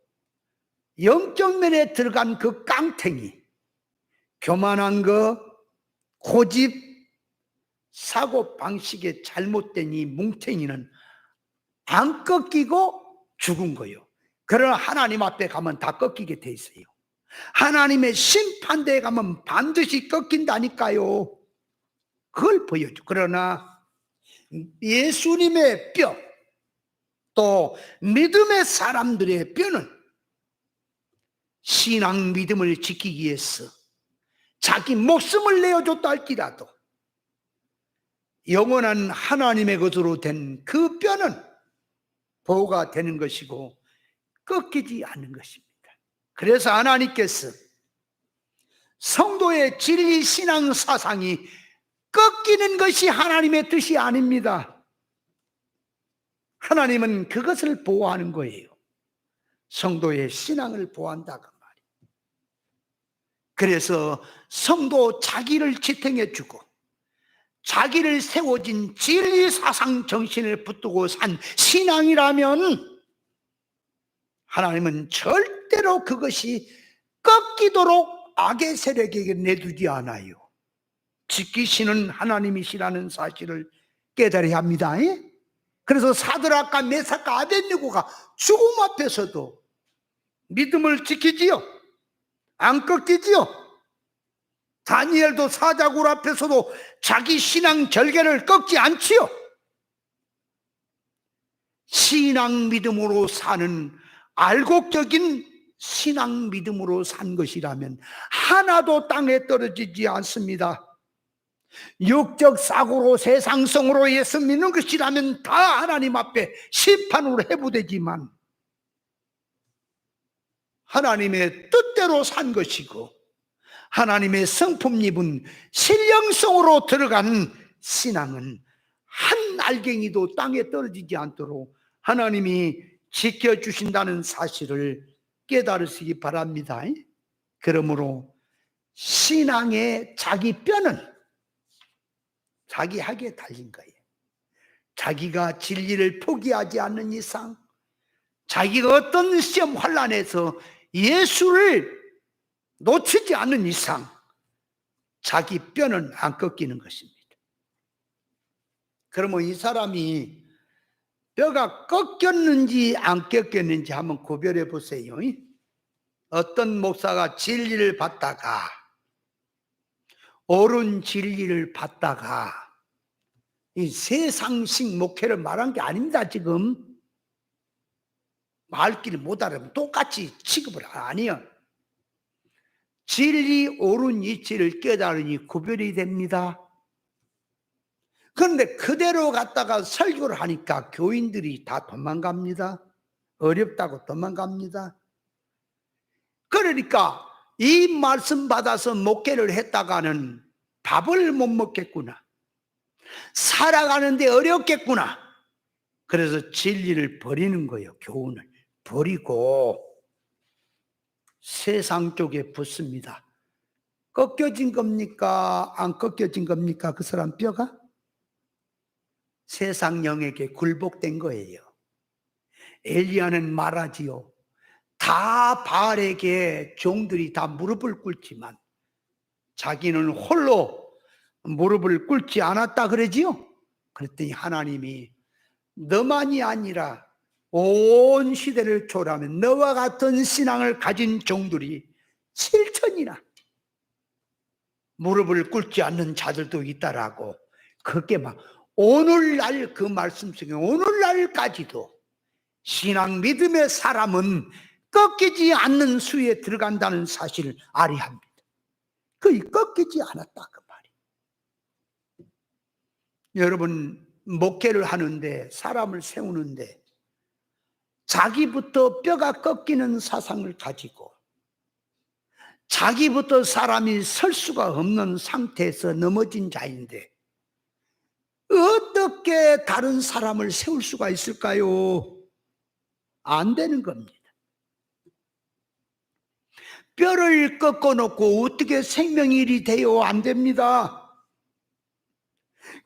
영적 면에 들어간 그 깡탱이, 교만한 거, 고집, 사고 방식의 잘못된 이 뭉탱이는 안 꺾이고 죽은 거예요. 그러나 하나님 앞에 가면 다 꺾이게 돼 있어요. 하나님의 심판대에 가면 반드시 꺾인다니까요. 그걸 보여줘. 그러나 예수님의 뼈, 또 믿음의 사람들의 뼈는 신앙 믿음을 지키기 위해서 자기 목숨을 내어줬다 할지라도 영원한 하나님의 것으로 된 그 뼈는 보호가 되는 것이고 꺾이지 않는 것입니다. 그래서 하나님께서 성도의 진리 신앙 사상이 꺾이는 것이 하나님의 뜻이 아닙니다. 하나님은 그것을 보호하는 거예요. 성도의 신앙을 보호한다고 말이에요. 그래서 성도 자기를 지탱해 주고 자기를 세워진 진리 사상 정신을 붙들고 산 신앙이라면 하나님은 절대로 그것이 꺾이도록 악의 세력에게 내두지 않아요. 지키시는 하나님이시라는 사실을 깨달아야 합니다. 그래서 사드락과 메삭과 아벳느고가 죽음 앞에서도 믿음을 지키지요. 안 꺾이지요. 다니엘도 사자굴 앞에서도 자기 신앙 절개를 꺾지 않지요. 신앙 믿음으로 사는 알곡적인 신앙 믿음으로 산 것이라면 하나도 땅에 떨어지지 않습니다. 육적 사고로 세상성으로 예수 믿는 것이라면 다 하나님 앞에 심판으로 해부되지만 하나님의 뜻대로 산 것이고 하나님의 성품 입은 신령성으로 들어간 신앙은 한 알갱이도 땅에 떨어지지 않도록 하나님이 지켜주신다는 사실을 깨달으시기 바랍니다. 그러므로 신앙의 자기 뼈는 자기 학에 달린 거예요. 자기가 진리를 포기하지 않는 이상, 자기가 어떤 시험 환난에서 예수를 놓치지 않는 이상 자기 뼈는 안 꺾이는 것입니다. 그러면 이 사람이 뼈가 꺾였는지 안 꺾였는지 한번 구별해 보세요. 어떤 목사가 진리를 받다가 옳은 진리를 받다가 이 세상식 목회를 말한 게 아닙니다. 지금 말귀를 못 알아보면 똑같이 취급을 아니에요. 진리 옳은 이치를 깨달으니 구별이 됩니다. 그런데 그대로 갔다가 설교를 하니까 교인들이 다 도망갑니다. 어렵다고 도망갑니다. 그러니까 이 말씀 받아서 목회를 했다가는 밥을 못 먹겠구나, 살아가는데 어렵겠구나. 그래서 진리를 버리는 거예요. 교훈을 버리고 세상 쪽에 붙습니다. 꺾여진 겁니까? 안 꺾여진 겁니까? 그 사람 뼈가? 세상 영에게 굴복된 거예요. 엘리야는 말하지요. 다 바알에게 종들이 다 무릎을 꿇지만 자기는 홀로 무릎을 꿇지 않았다 그러지요. 그랬더니 하나님이 너만이 아니라 온 시대를 초월하면 너와 같은 신앙을 가진 종들이 7천이나 무릎을 꿇지 않는 자들도 있다라고. 그게 막 오늘날 그 말씀 속에 오늘날까지도 신앙 믿음의 사람은 꺾이지 않는 수에 들어간다는 사실을 알아야 합니다. 거의 꺾이지 않았다 그 말이에요. 여러분 목회를 하는데 사람을 세우는데 자기부터 뼈가 꺾이는 사상을 가지고 자기부터 사람이 설 수가 없는 상태에서 넘어진 자인데 어떻게 다른 사람을 세울 수가 있을까요? 안 되는 겁니다. 뼈를 꺾어놓고 어떻게 생명일이 돼요? 안 됩니다.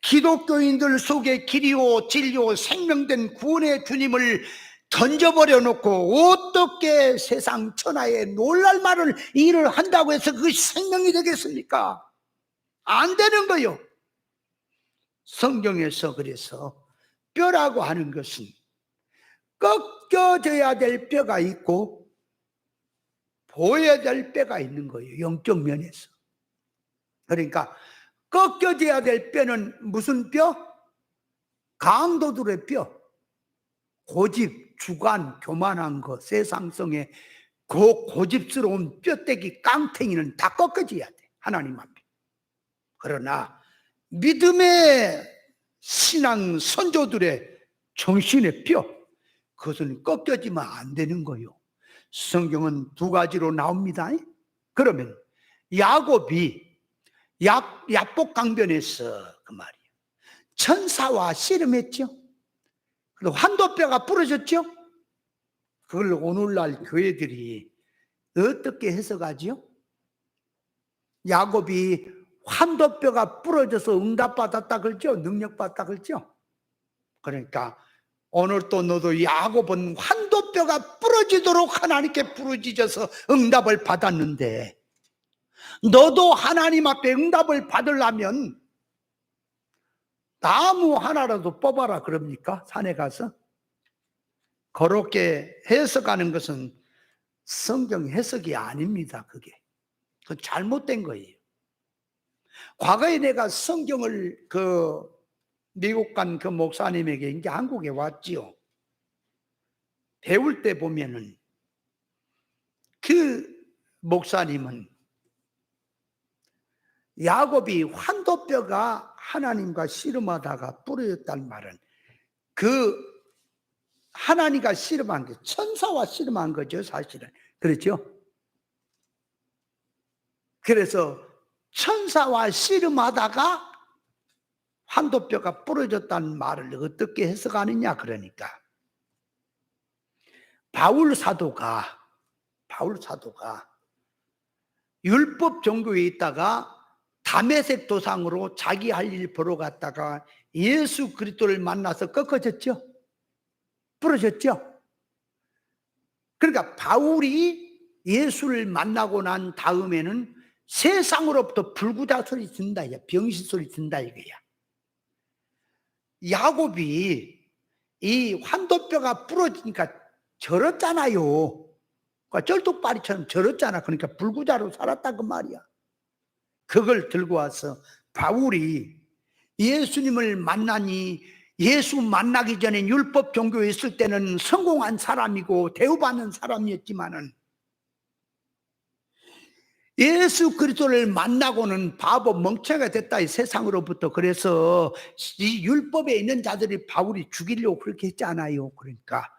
기독교인들 속에 길이요 진리요 생명된 구원의 주님을 던져버려 놓고 어떻게 세상 천하에 놀랄 말을 일을 한다고 해서 그것이 생명이 되겠습니까? 안 되는 거요. 성경에서 그래서 뼈라고 하는 것은 꺾여져야 될 뼈가 있고 보여야 될 뼈가 있는 거예요. 영적 면에서. 그러니까 꺾여져야 될 뼈는 무슨 뼈? 강도들의 뼈. 고집, 주관, 교만한 거, 세상성의 고집스러운 뼈대기 깡탱이는 다 꺾어져야 돼. 하나님 앞에. 그러나 믿음의 신앙 선조들의 정신의 뼈, 그것은 꺾여지면 안 되는 거예요. 성경은 두 가지로 나옵니다. 그러면 야곱이 야복강변에서 그 말이에요. 천사와 씨름했죠. 그리고 환도뼈가 부러졌죠. 그걸 오늘날 교회들이 어떻게 해석하죠? 야곱이 환도뼈가 부러져서 응답받았다 그러죠. 능력받았다 그러죠. 그러니까 오늘 또 너도 야곱은 환도뼈가 부러지도록 하나님께 부르짖어서 응답을 받았는데 너도 하나님 앞에 응답을 받으려면 나무 하나라도 뽑아라 그럽니까? 산에 가서? 그렇게 해석하는 것은 성경 해석이 아닙니다. 그게. 그건 잘못된 거예요. 과거에 내가 성경을 미국 간 그 목사님에게 이제 한국에 왔지요. 배울 때 보면은 그 목사님은 야곱이 환도뼈가 하나님과 씨름하다가 부러졌다는 말은 그 하나님과 씨름한 게 천사와 씨름한 거죠, 사실은. 그렇죠? 그래서 천사와 씨름하다가 환도뼈가 부러졌다는 말을 어떻게 해석하느냐 그러니까 바울 사도가 율법 종교에 있다가 다메섹 도상으로 자기 할 일 보러 갔다가 예수 그리스도를 만나서 꺾어졌죠. 부러졌죠. 그러니까 바울이 예수를 만나고 난 다음에는 세상으로부터 불구다 소리 듣는다, 병신 소리 듣는다 이거야. 야곱이 이 환도뼈가 부러지니까 절었잖아요. 그러니까 쩔뚝바리처럼 절었잖아. 그러니까 불구자로 살았다 그 말이야. 그걸 들고 와서 바울이 예수님을 만나니 예수 만나기 전에 율법 종교에 있을 때는 성공한 사람이고 대우받는 사람이었지만은 예수 그리스도를 만나고는 바보 멍청이가 됐다 이 세상으로부터. 그래서 이 율법에 있는 자들이 바울이 죽이려고 그렇게 했잖아요. 그러니까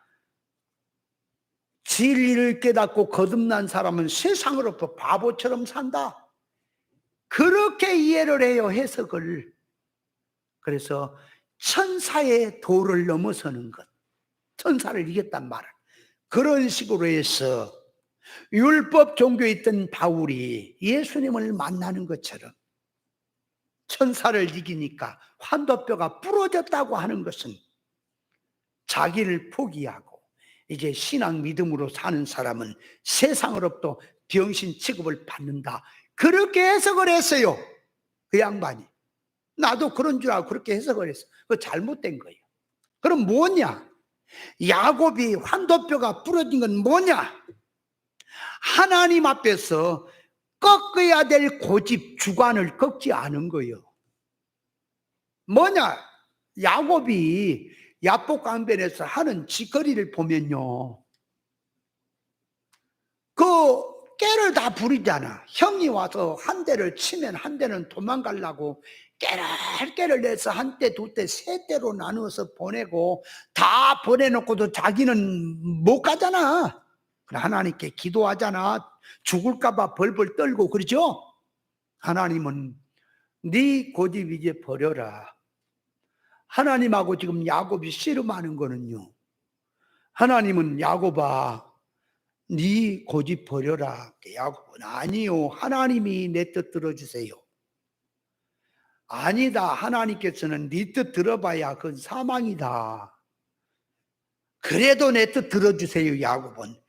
진리를 깨닫고 거듭난 사람은 세상으로부터 바보처럼 산다. 그렇게 이해를 해요, 해석을. 그래서 천사의 도를 넘어서는 것, 천사를 이겼단 말은 그런 식으로 해서 율법 종교에 있던 바울이 예수님을 만나는 것처럼 천사를 이기니까 환도뼈가 부러졌다고 하는 것은 자기를 포기하고 이제 신앙 믿음으로 사는 사람은 세상으로부터 병신 취급을 받는다. 그렇게 해석을 했어요. 그 양반이. 나도 그런 줄 알고 그렇게 해석을 했어. 그거 잘못된 거예요. 그럼 뭐냐? 야곱이 환도뼈가 부러진 건 뭐냐? 하나님 앞에서 꺾어야 될 고집, 주관을 꺾지 않은 거예요. 뭐냐? 야곱이 야복강변에서 하는 짓거리를 보면요, 그 깨를 다 부리잖아. 형이 와서 한 대를 치면 한 대는 도망가려고 깨를 내서 한 대, 두 대, 세 대로 나누어서 보내고 다 보내놓고도 자기는 못 가잖아. 하나님께 기도하잖아. 죽을까봐 벌벌 떨고 그러죠. 하나님은 네 고집 이제 버려라. 하나님하고 지금 야곱이 씨름하는 거는요, 하나님은 야곱아 네 고집 버려라. 야곱은 아니요, 하나님이 내 뜻 들어주세요. 아니다. 하나님께서는 네 뜻 들어봐야 그건 사망이다. 그래도 내 뜻 들어주세요. 야곱은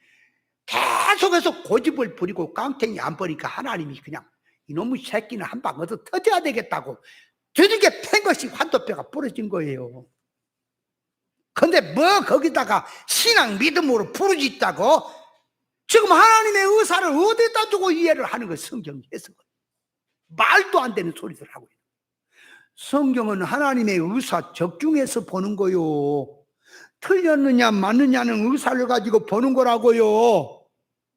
계속해서 고집을 부리고 깡탱이 안 버리니까 하나님이 그냥 이놈의 새끼는 한 방 얻어 터져야 되겠다고 두들겨 팬 것이 환도뼈가 부러진 거예요. 근데 뭐 거기다가 신앙 믿음으로 부르짖다고 지금 하나님의 의사를 어디다 두고 이해를 하는 거 성경 해석은 말도 안 되는 소리들 하고 있어요. 성경은 하나님의 의사 적중해서 보는 거요. 틀렸느냐 맞느냐는 의사를 가지고 보는 거라고요.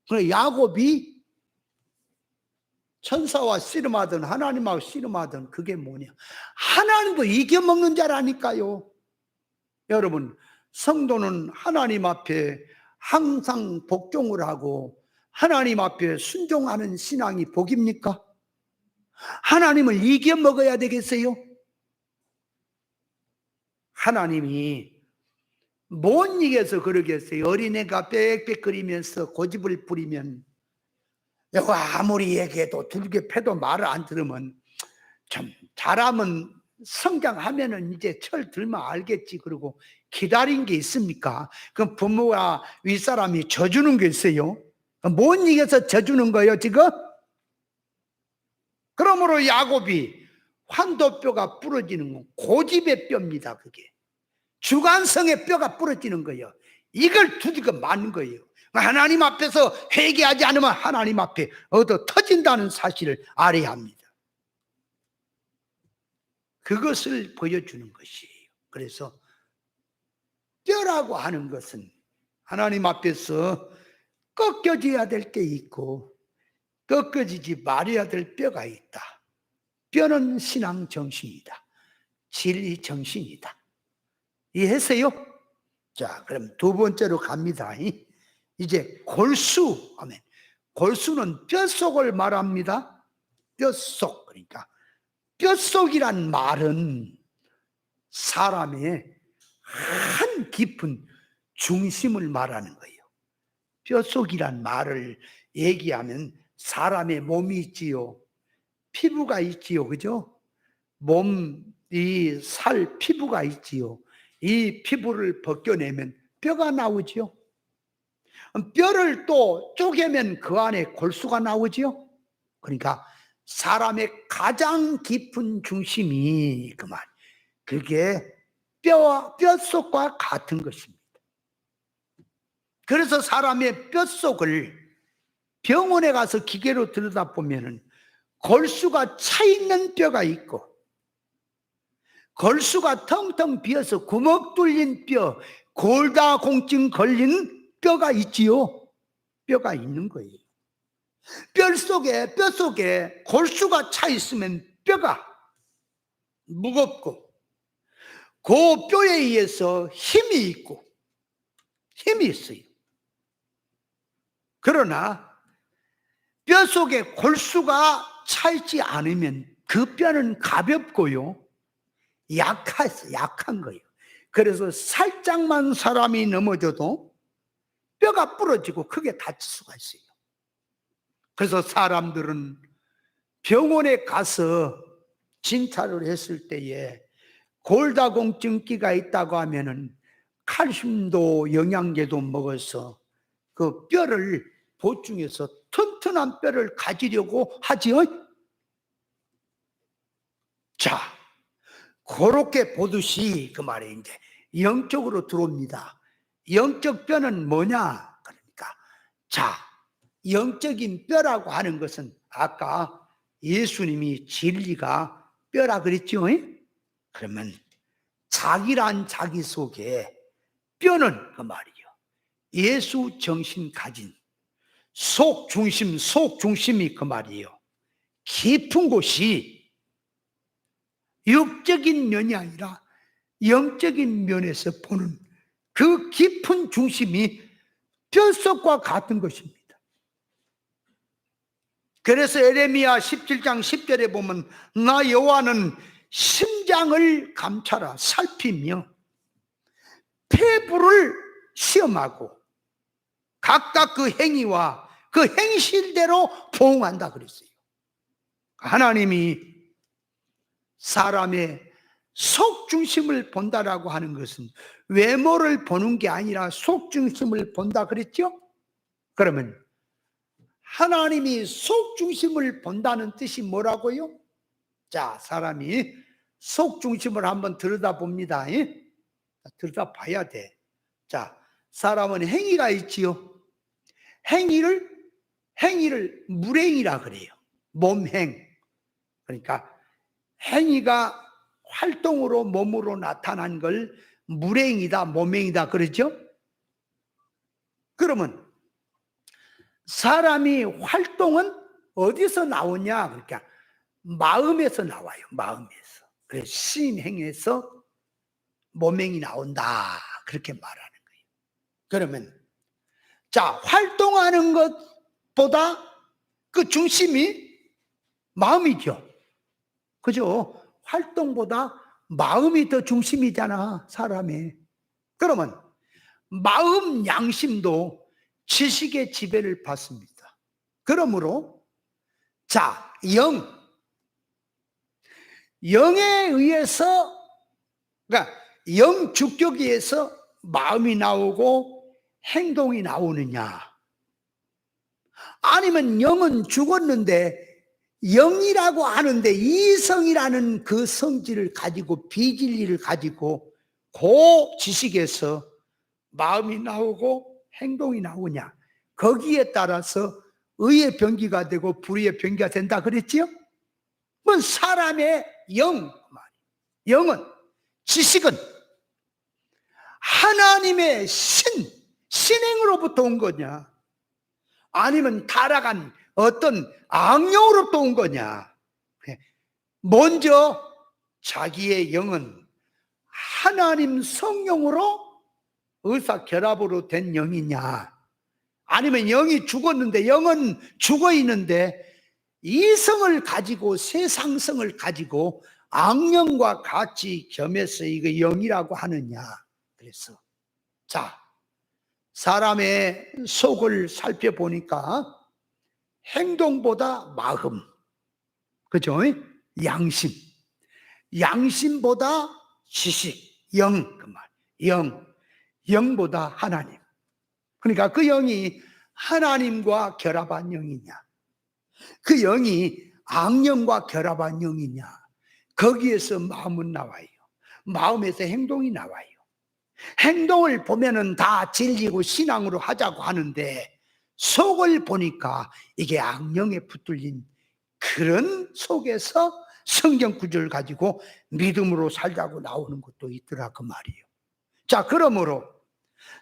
그래 야곱이 천사와 씨름하든 하나님하고 씨름하든 그게 뭐냐? 하나님도 이겨먹는 자라니까요. 여러분, 성도는 하나님 앞에 항상 복종을 하고 하나님 앞에 순종하는 신앙이 복입니까? 하나님을 이겨먹어야 되겠어요? 하나님이 못 이겨서 그러겠어요. 어린애가 빽빽거리면서 고집을 부리면 내가 아무리 얘기해도 두들겨 패도 말을 안 들으면 좀 잘하면 성장하면은 이제 철 들면 알겠지 그러고 기다린 게 있습니까? 그럼 부모가 윗사람이 져주는 게 있어요? 못 이겨서 져주는 거예요 지금? 그러므로 야곱이 환도뼈가 부러지는 건 고집의 뼈입니다. 그게 주관성의 뼈가 부러지는 거예요. 이걸 두들겨 맞는 거예요. 하나님 앞에서 회개하지 않으면 하나님 앞에 얻어 터진다는 사실을 알아야 합니다. 그것을 보여주는 것이에요. 그래서 뼈라고 하는 것은 하나님 앞에서 꺾여져야 될 게 있고 꺾어지지 말아야 될 뼈가 있다. 뼈는 신앙 정신이다. 진리 정신이다. 이해했어요? 자, 그럼 두 번째로 갑니다. 이제 골수 하면 골수는 뼛속을 말합니다. 뼛속. 그러니까 뼛속이란 말은 사람의 한 깊은 중심을 말하는 거예요. 뼛속이란 말을 얘기하면 사람의 몸이 있지요. 피부가 있지요. 그죠? 몸, 이 살 피부가 있지요. 이 피부를 벗겨내면 뼈가 나오지요. 뼈를 또 쪼개면 그 안에 골수가 나오지요. 그러니까 사람의 가장 깊은 중심이 그 말. 그게 뼛속과 같은 것입니다. 그래서 사람의 뼛속을 병원에 가서 기계로 들여다보면 골수가 차 있는 뼈가 있고 골수가 텅텅 비어서 구멍 뚫린 뼈, 골다공증 걸린 뼈가 있지요. 뼈가 있는 거예요. 뼈속에 골수가 차 있으면 뼈가 무겁고 그 뼈에 의해서 힘이 있고 힘이 있어요. 그러나 뼈속에 골수가 차 있지 않으면 그 뼈는 가볍고요. 약한 거예요. 그래서 살짝만 사람이 넘어져도 뼈가 부러지고 크게 다칠 수가 있어요. 그래서 사람들은 병원에 가서 진찰을 했을 때에 골다공증기가 있다고 하면은 칼슘도 영양제도 먹어서 그 뼈를 보충해서 튼튼한 뼈를 가지려고 하지요. 자, 그렇게 보듯이 그 말에 이제 영적으로 들어옵니다. 영적 뼈는 뭐냐? 그러니까 자, 영적인 뼈라고 하는 것은 아까 예수님이 진리가 뼈라 그랬죠? 그러면 자기란 자기 속에 뼈는 그 말이요. 예수 정신 가진 속중심이 그 말이에요. 깊은 곳이 육적인 면이 아니라 영적인 면에서 보는 그 깊은 중심이 뼛속과 같은 것입니다. 그래서 에레미야 17장 10절에 보면 나 여호와는 심장을 감찰하 살피며 폐부를 시험하고 각각 그 행위와 그 행실대로 보응한다 그랬어요. 하나님이 사람의 속 중심을 본다라고 하는 것은 외모를 보는 게 아니라 속 중심을 본다 그랬죠? 그러면 하나님이 속 중심을 본다는 뜻이 뭐라고요? 자, 사람이 속 중심을 한번 들여다봅니다. 들여다봐야 돼. 자, 사람은 행위가 있지요. 행위를 물행이라 그래요. 몸행. 그러니까 행위가 활동으로 몸으로 나타난 걸 물행이다, 몸행이다 그러죠? 그러면 사람이 활동은 어디서 나오냐? 그러니까 마음에서 나와요. 마음에서. 그래서 심행에서 몸행이 나온다. 그렇게 말하는 거예요. 그러면 자, 활동하는 것보다 그 중심이 마음이죠. 그죠? 활동보다 마음이 더 중심이잖아, 사람이. 그러면 마음 양심도 지식의 지배를 받습니다. 그러므로 자, 영에 의해서, 그러니까 영 주격에 의해서 마음이 나오고 행동이 나오느냐, 아니면 영은 죽었는데 영이라고 하는데 이성이라는 그 성질을 가지고 비진리를 가지고 그 지식에서 마음이 나오고 행동이 나오냐, 거기에 따라서 의의 병기가 되고 불의의 병기가 된다 그랬지요? 뭐 사람의 영은, 지식은 하나님의 신행으로부터 온 거냐, 아니면 타락한 어떤 악령으로부터 온 거냐. 먼저 자기의 영은 하나님 성령으로 의사결합으로 된 영이냐, 아니면 영이 죽었는데, 영은 죽어 있는데 이성을 가지고 세상성을 가지고 악령과 같이 겸해서 이거 영이라고 하느냐. 그래서 자, 사람의 속을 살펴보니까 행동보다 마음, 그죠? 양심보다 지식, 그 말, 영보다 하나님. 그러니까 그 영이 하나님과 결합한 영이냐, 그 영이 악령과 결합한 영이냐, 거기에서 마음은 나와요. 마음에서 행동이 나와요. 행동을 보면은 다 진리고 신앙으로 하자고 하는데 속을 보니까 이게 악령에 붙들린 그런 속에서 성경 구절을 가지고 믿음으로 살자고 나오는 것도 있더라 그 말이에요. 자, 그러므로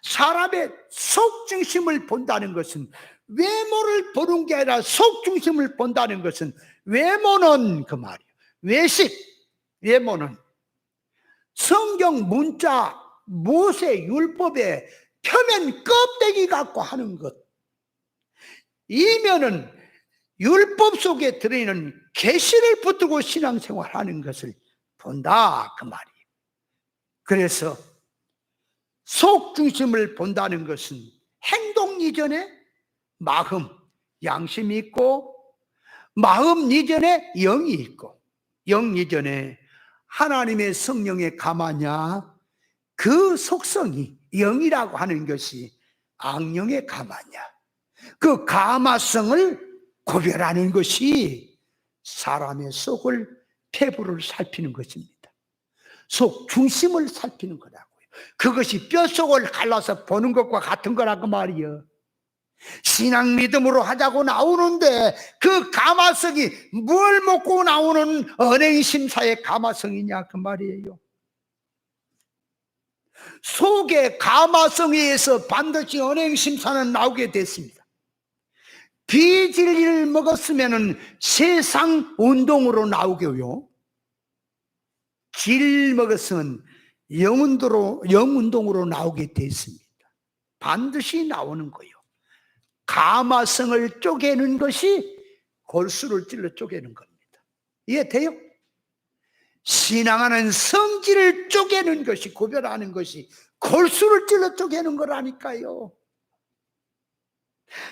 사람의 속 중심을 본다는 것은 외모를 보는 게 아니라 속 중심을 본다는 것은, 외모는 그 말이에요. 외모는 성경 문자 모세 율법의 표면 껍데기 갖고 하는 것, 이면은 율법 속에 들어있는 계시를 붙들고 신앙생활하는 것을 본다 그 말이에요. 그래서 속 중심을 본다는 것은 행동 이전에 마음, 양심이 있고, 마음 이전에 영이 있고, 영 이전에 하나님의 성령에 감하냐, 그 속성이 영이라고 하는 것이 악령에 감하냐, 그 감화성을 구별하는 것이 사람의 속을, 폐부를 살피는 것입니다. 속 중심을 살피는 거라고요. 그것이 뼛속을 갈라서 보는 것과 같은 거라고 말이요. 신앙 믿음으로 하자고 나오는데 그 감화성이 뭘 먹고 나오는 언행심사의 감화성이냐 그 말이에요. 속의 감화성에 의해서 반드시 언행심사는 나오게 됐습니다. 비진리를 먹었으면 세상 운동으로 나오고요, 질 먹었으면 영운동으로 나오게 됐습니다. 반드시 나오는 거예요. 감화성을 쪼개는 것이 골수를 찔러 쪼개는 겁니다. 이해돼요? 신앙하는 성질을 쪼개는 것이, 구별하는 것이 골수를 찔러 쪼개는 거라니까요.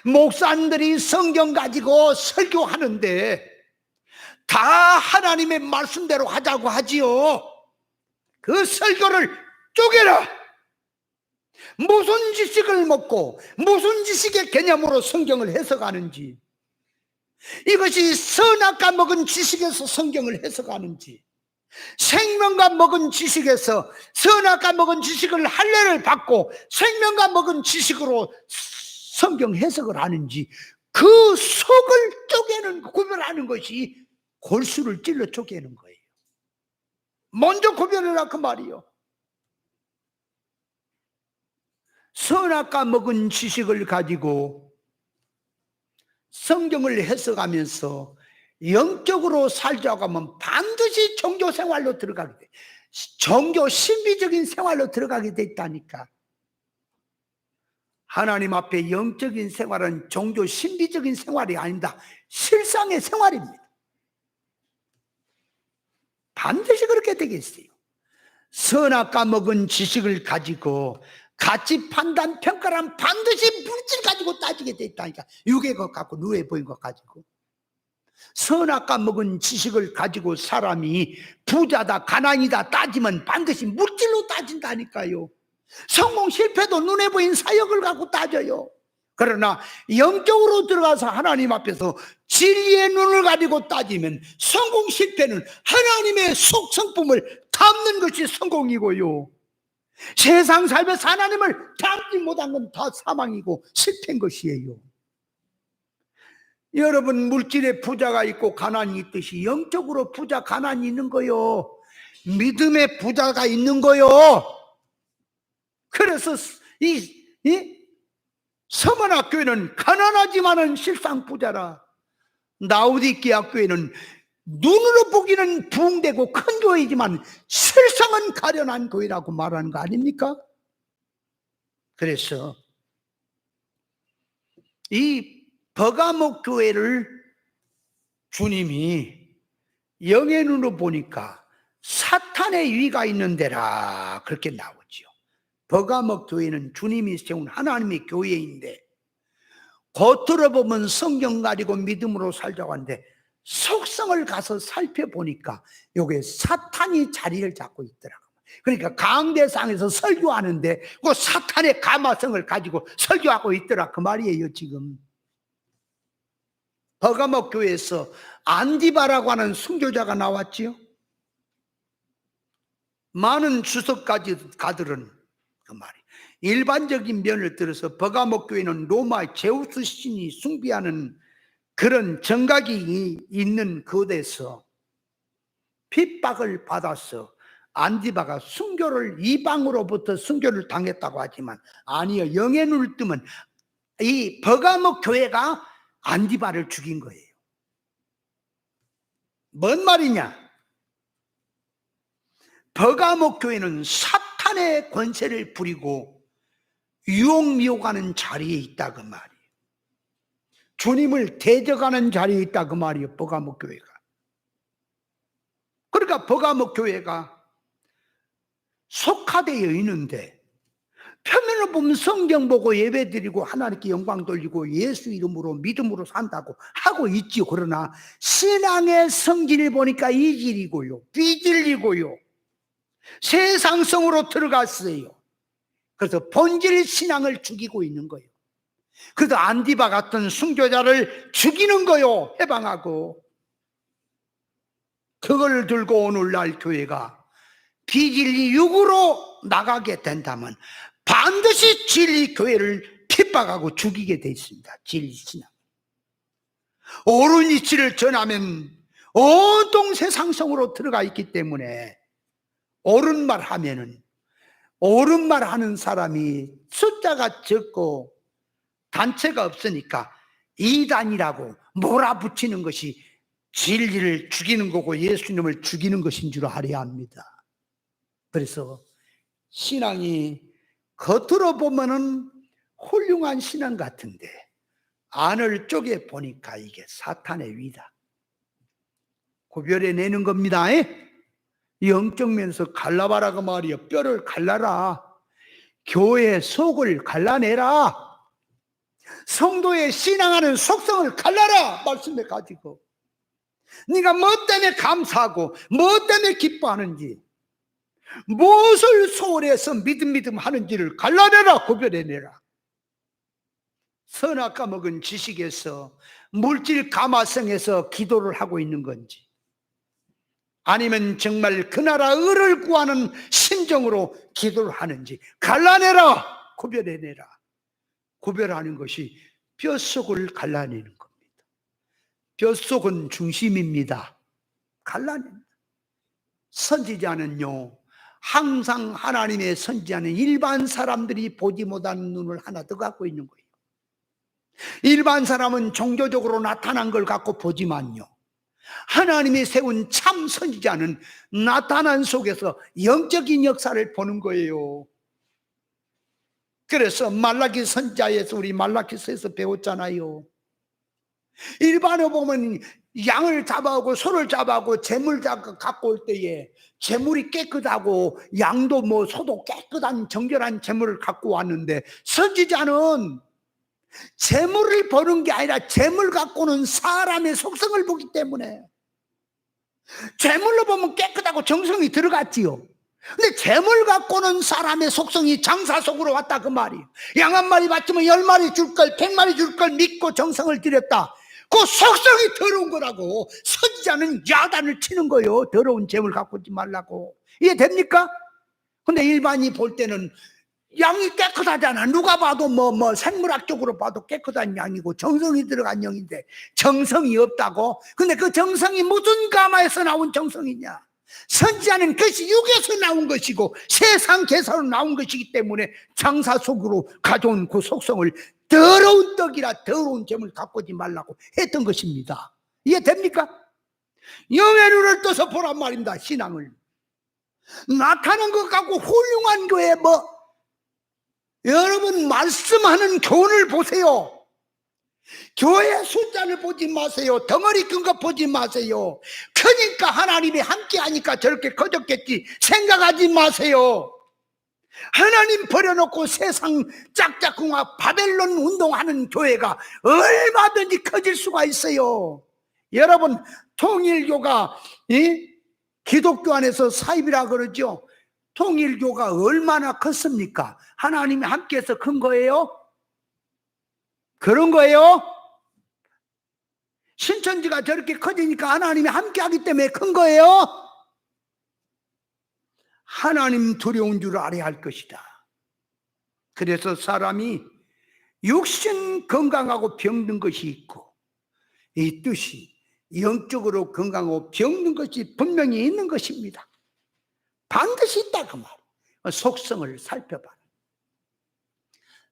목사님들이 성경 가지고 설교하는데 다 하나님의 말씀대로 하자고 하지요. 그 설교를 쪼개라. 무슨 지식을 먹고 무슨 지식의 개념으로 성경을 해석하는지, 이것이 선악과 먹은 지식에서 성경을 해석하는지, 생명과 먹은 지식에서 선악과 먹은 지식을 할례를 받고 생명과 먹은 지식으로 성경 해석을 하는지, 그 속을 쪼개는, 구별하는 것이 골수를 찔러 쪼개는 거예요. 먼저 구별해라 그 말이요. 선악과 먹은 지식을 가지고 성경을 해석하면서 영적으로 살자고 하면 반드시 종교 생활로 들어가게 돼. 종교 신비적인 생활로 들어가게 돼 있다니까. 하나님 앞에 영적인 생활은 종교 신비적인 생활이 아닙니다. 실상의 생활입니다. 반드시 그렇게 되겠어요. 선악과 먹은 지식을 가지고 가치 판단 평가란 반드시 물질 가지고 따지게 돼 있다니까. 육의 것 갖고 누에 보인 것 가지고. 선악과 먹은 지식을 가지고 사람이 부자다 가난이다 따지면 반드시 물질로 따진다니까요. 성공 실패도 눈에 보인 사역을 갖고 따져요. 그러나 영적으로 들어가서 하나님 앞에서 진리의 눈을 가지고 따지면 성공 실패는 하나님의 속성품을 담는 것이 성공이고요, 세상 살면서 하나님을 닮지 못한 건 다 사망이고 실패인 것이에요. 여러분, 물질에 부자가 있고 가난이 있듯이 영적으로 부자 가난이 있는 거요, 믿음의 부자가 있는 거요. 그래서 이 서머나 교회는 가난하지만은 실상 부자라, 라오디게아 교회는 눈으로 보기는 부흥되고 큰 교회이지만 실상은 가련한 교회라고 말하는 거 아닙니까? 그래서 이 버가목 교회를 주님이 영의 눈으로 보니까 사탄의 위가 있는 데라 그렇게 나오죠. 버가목 교회는 주님이 세운 하나님의 교회인데, 겉으로 보면 성경 가지고 믿음으로 살자고 하는데 속성을 가서 살펴보니까 여기에 사탄이 자리를 잡고 있더라고요. 그러니까 강대상에서 설교하는데 그 사탄의 가마성을 가지고 설교하고 있더라 그 말이에요. 지금 버가목 교회에서 안디바라고 하는 순교자가 나왔지요. 많은 주석가들은 그 말이 일반적인 면을 들어서 버가목 교회는 로마 제우스 신이 숭배하는 그런 정각이 있는 곳에서 핍박을 받아서 안디바가 이방으로부터 순교를 당했다고 하지만 아니요, 영의 눈을 뜨면 이 버가목 교회가 안디바를 죽인 거예요. 뭔 말이냐? 버가목 교회는 사탄의 권세를 부리고 유혹미혹하는 자리에 있다 그 말이에요. 주님을 대적하는 자리에 있다 그 말이에요, 버가목 교회가. 그러니까 버가목 교회가 속화되어 있는데 표면을 보면 성경 보고 예배 드리고 하나님께 영광 돌리고 예수 이름으로 믿음으로 산다고 하고 있지요. 그러나 신앙의 성질을 보니까 이질이고요, 비질이고요, 세상성으로 들어갔어요. 그래서 본질 신앙을 죽이고 있는 거예요. 그래서 안디바 같은 순교자를 죽이는 거요, 해방하고. 그걸 들고 오늘날 교회가 비진리 육으로 나가게 된다면 반드시 진리 교회를 핍박하고 죽이게 돼 있습니다. 진리 신앙. 옳은 이치를 전하면 온통 세상성으로 들어가 있기 때문에 옳은 말 하면은, 옳은 말 하는 사람이 숫자가 적고 단체가 없으니까 이단이라고 몰아붙이는 것이 진리를 죽이는 거고 예수님을 죽이는 것인 줄 알아야 합니다. 그래서 신앙이 겉으로 보면은 훌륭한 신앙 같은데 안을 쪼개 보니까 이게 사탄의 위다. 구별해내는 겁니다. 영적 면에서 갈라봐라 그 말이야. 뼈를 갈라라. 교회의 속을 갈라내라. 성도의 신앙하는 속성을 갈라라. 말씀해 가지고 네가 뭐 때문에 감사하고 뭐 때문에 기뻐하는지, 무엇을 소홀해서 믿음 하는지를 갈라내라, 구별해내라. 선악 까먹은 지식에서, 물질 감화성에서 기도를 하고 있는 건지, 아니면 정말 그 나라 의를 구하는 심정으로 기도를 하는지 갈라내라, 구별해내라. 구별하는 것이 뼛속을 갈라내는 겁니다. 뼛속은 중심입니다. 갈라낸다. 선지자는요, 항상 하나님의 선지자는 일반 사람들이 보지 못하는 눈을 하나 더 갖고 있는 거예요. 일반 사람은 종교적으로 나타난 걸 갖고 보지만요, 하나님이 세운 참 선지자는 나타난 속에서 영적인 역사를 보는 거예요. 그래서 말라기 선지자에서, 우리 말라기서에서 배웠잖아요. 일반으로 보면 양을 잡아오고 소를 잡아오고 재물 갖고 올 때에 재물이 깨끗하고 양도 뭐 소도 깨끗한 정결한 재물을 갖고 왔는데, 선지자는 재물을 보는 게 아니라 재물 갖고는 사람의 속성을 보기 때문에, 재물로 보면 깨끗하고 정성이 들어갔지요. 근데 재물 갖고는 사람의 속성이 장사 속으로 왔다, 그 말이에요. 양 한 마리 바치면 10마리 줄 걸, 100마리 줄 걸 믿고 정성을 들였다. 그 속성이 더러운 거라고 선지자는 야단을 치는 거예요. 더러운 재물 갖고 오지 말라고. 이해됩니까? 근데 일반이 볼 때는 양이 깨끗하잖아. 누가 봐도 생물학적으로 봐도 깨끗한 양이고 정성이 들어간 양인데 정성이 없다고? 근데 그 정성이 무슨 가마에서 나온 정성이냐? 선지자는 그것이 육에서 나온 것이고 세상 계사로 나온 것이기 때문에 장사 속으로 가져온 그 속성을 더러운 떡이라 더러운 점을 갖고 오지 말라고 했던 것입니다. 이해됩니까? 영의 눈을 떠서 보란 말입니다. 신앙을 나타난 것 갖고 훌륭한 교회 여러분 말씀하는 교훈을 보세요. 교회 숫자를 보지 마세요. 덩어리 큰 거 보지 마세요. 크니까 하나님이 함께 하니까 저렇게 커졌겠지 생각하지 마세요. 하나님 버려놓고 세상 짝짝꿍과 바벨론 운동하는 교회가 얼마든지 커질 수가 있어요. 여러분, 통일교가 기독교 안에서 사입이라 그러죠. 통일교가 얼마나 컸습니까? 하나님이 함께해서 큰 거예요? 그런 거예요? 신천지가 저렇게 커지니까 하나님이 함께하기 때문에 큰 거예요? 하나님 두려운 줄 알아야 할 것이다. 그래서 사람이 육신 건강하고 병든 것이 있고, 이 뜻이 영적으로 건강하고 병든 것이 분명히 있는 것입니다. 반드시 있다, 그 말. 속성을 살펴봐.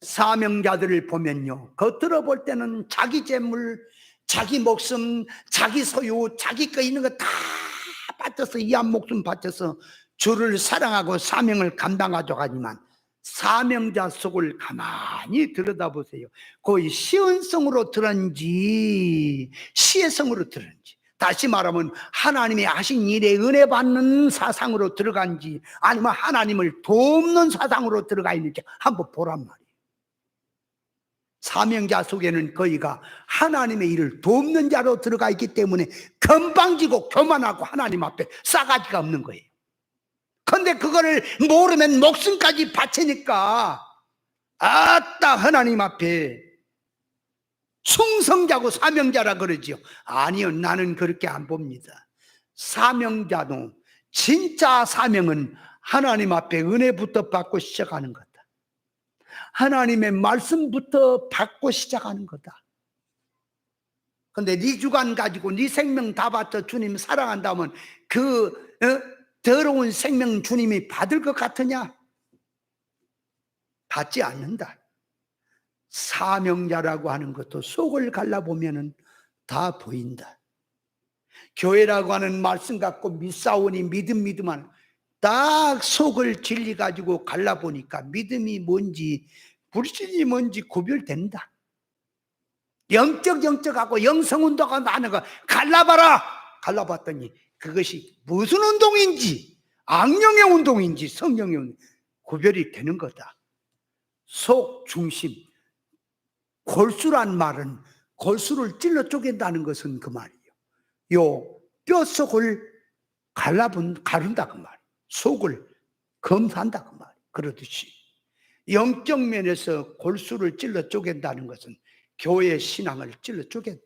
사명자들을 보면요, 겉으로 볼 때는 자기 재물, 자기 목숨, 자기 소유, 자기 거 있는 거 다 바쳐서, 이한 목숨 바쳐서 주를 사랑하고 사명을 감당하죠. 하지만 사명자 속을 가만히 들여다보세요. 거의 시은성으로 들은지 시혜성으로 들은지, 다시 말하면 하나님이 하신 일에 은혜 받는 사상으로 들어간지 아니면 하나님을 돕는 사상으로 들어가 있는지 한번 보란 말이에요. 사명자 속에는 거의가 하나님의 일을 돕는 자로 들어가 있기 때문에 건방지고 교만하고 하나님 앞에 싸가지가 없는 거예요. 그런데 그거를 모르면 목숨까지 바치니까 아따 하나님 앞에 충성자고 사명자라 그러지요. 아니요, 나는 그렇게 안 봅니다. 사명자도, 진짜 사명은 하나님 앞에 은혜부터 받고 시작하는 거다. 하나님의 말씀부터 받고 시작하는 거다. 근데 네 주관 가지고 네 생명 다 바쳐 주님 사랑한다면 그 더러운 생명 주님이 받을 것 같으냐? 받지 않는다. 사명자라고 하는 것도 속을 갈라보면 다 보인다. 교회라고 하는 말씀 갖고 믿사오니 믿음하는, 딱 속을 진리 가지고 갈라보니까 믿음이 뭔지 불신이 뭔지 구별된다. 영적하고 영성운동하고 나는 거 갈라봐라. 갈라봤더니 그것이 무슨 운동인지, 악령의 운동인지 성령의 운동, 구별이 되는 거다. 속 중심. 골수란 말은 골수를 찔러 쪼갠다는 것은 그 말이에요. 요 뼛속을 가른다 그 말이에요. 속을 검사한다 그 말이에요. 그러듯이 영적 면에서 골수를 찔러 쪼갠다는 것은 교회 신앙을 찔러 쪼갠다.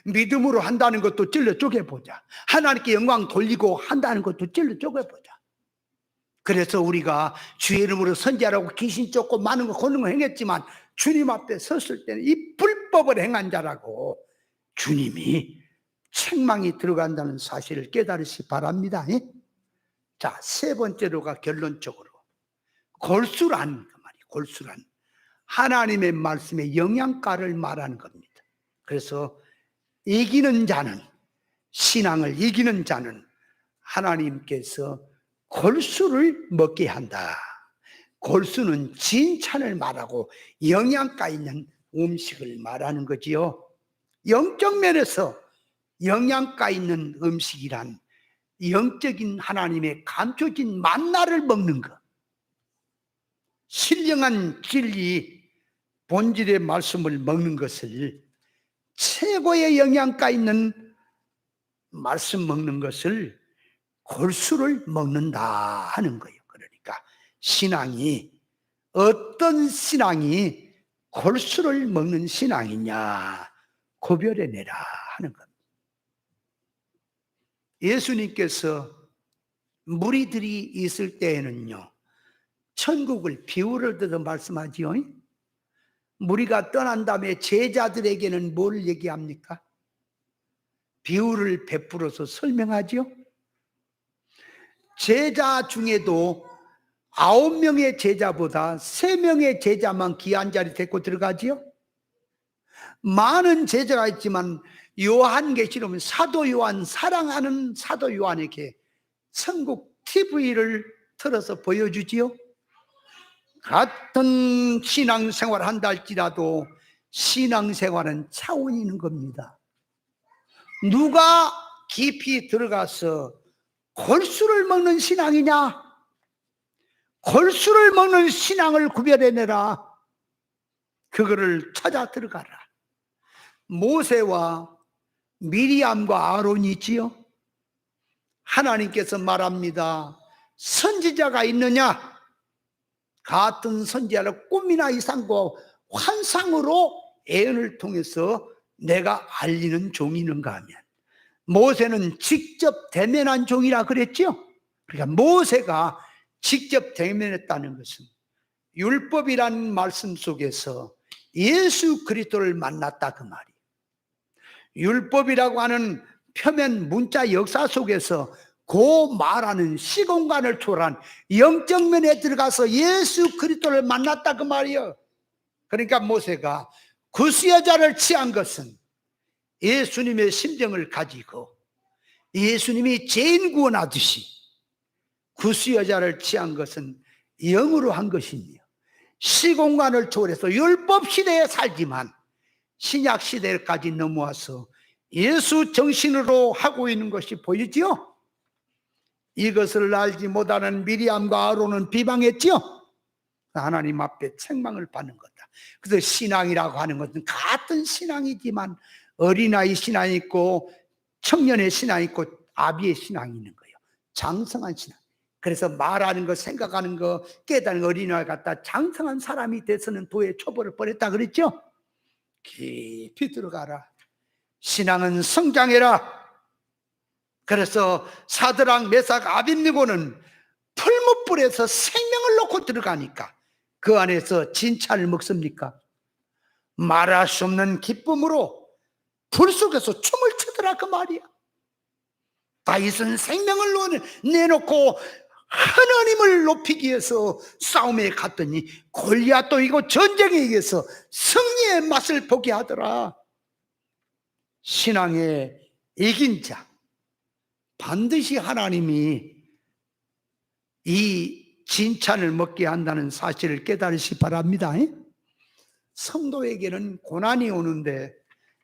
믿음으로 한다는 것도 찔러 쪼개보자. 하나님께 영광 돌리고 한다는 것도 찔러 쪼개보자. 그래서 우리가 주의 이름으로 선지하라고 귀신 쫓고 많은 거 거는 거 행했지만 주님 앞에 섰을 때는 이 불법을 행한 자라고 주님이 책망이 들어간다는 사실을 깨달으시 바랍니다. 자, 세 번째로가 결론적으로 골수란 그 말이에요. 골수란 하나님의 말씀의 영양가를 말하는 겁니다. 그래서 이기는 자는, 신앙을 이기는 자는 하나님께서 골수를 먹게 한다. 골수는 진찬을 말하고 영양가 있는 음식을 말하는 거지요. 영적 면에서 영양가 있는 음식이란 영적인 하나님의 감춰진 만나를 먹는 것, 신령한 진리 본질의 말씀을 먹는 것을, 최고의 영양가 있는 말씀 먹는 것을 골수를 먹는다 하는 거예요. 그러니까 신앙이, 어떤 신앙이 골수를 먹는 신앙이냐 구별해내라 하는 겁니다. 예수님께서 무리들이 있을 때에는요, 천국을 비유를 들어 말씀하지요. 무리가 떠난 다음에 제자들에게는 뭘 얘기합니까? 비유를 베풀어서 설명하지요. 제자 중에도 9명의 제자보다 3명의 제자만 귀한 자리 데리고 들어가지요. 많은 제자가 있지만 요한계시록은 사도 요한, 사랑하는 사도 요한에게 천국 TV를 틀어서 보여주지요. 같은 신앙생활 한다 할지라도 신앙생활은 차원이 있는 겁니다. 누가 깊이 들어가서 골수를 먹는 신앙이냐? 골수를 먹는 신앙을 구별해내라. 그거를 찾아 들어가라. 모세와 미리암과 아론이 있지요. 하나님께서 말합니다. 선지자가 있느냐? 같은 선지자를 꿈이나 이상과 환상으로 예언을 통해서 내가 알리는 종이 있는가 하면, 모세는 직접 대면한 종이라 그랬죠. 그러니까 모세가 직접 대면했다는 것은 율법이라는 말씀 속에서 예수 그리스도를 만났다 그 말이에요. 율법이라고 하는 표면 문자 역사 속에서 그 말하는 시공간을 초월한 영적 면에 들어가서 예수 그리스도를 만났다 그 말이에요. 그러니까 모세가 구스 여자를 취한 것은 예수님의 심정을 가지고 예수님이 죄인 구원하듯이 구스 여자를 취한 것은 영으로 한 것이며, 시공간을 초월해서 율법 시대에 살지만 신약 시대까지 넘어와서 예수 정신으로 하고 있는 것이 보이지요. 이것을 알지 못하는 미리암과 아론은 비방했지요. 하나님 앞에 책망을 받는 거다. 그래서 신앙이라고 하는 것은 같은 신앙이지만 어린아이 신앙이 있고 청년의 신앙이 있고 아비의 신앙이 있는 거예요. 장성한 신앙. 그래서 말하는 거, 생각하는 거, 깨닫는 어린아이 같다. 장성한 사람이 돼서는 도에 초벌을 뻔했다 그랬죠. 깊이 들어가라. 신앙은 성장해라. 그래서 사드락, 메삭, 아벳느고는 풀무불에서 생명을 놓고 들어가니까 그 안에서 진찰을 먹습니까? 말할 수 없는 기쁨으로 불 속에서 춤을 추더라 그 말이야. 다윗은 생명을 내놓고 하나님을 높이기 위해서 싸움에 갔더니 골리앗도 이거 전쟁에 의해서 승리의 맛을 보게 하더라. 신앙에 이긴 자, 반드시 하나님이 이 진찬을 먹게 한다는 사실을 깨달으시 바랍니다. 성도에게는 고난이 오는데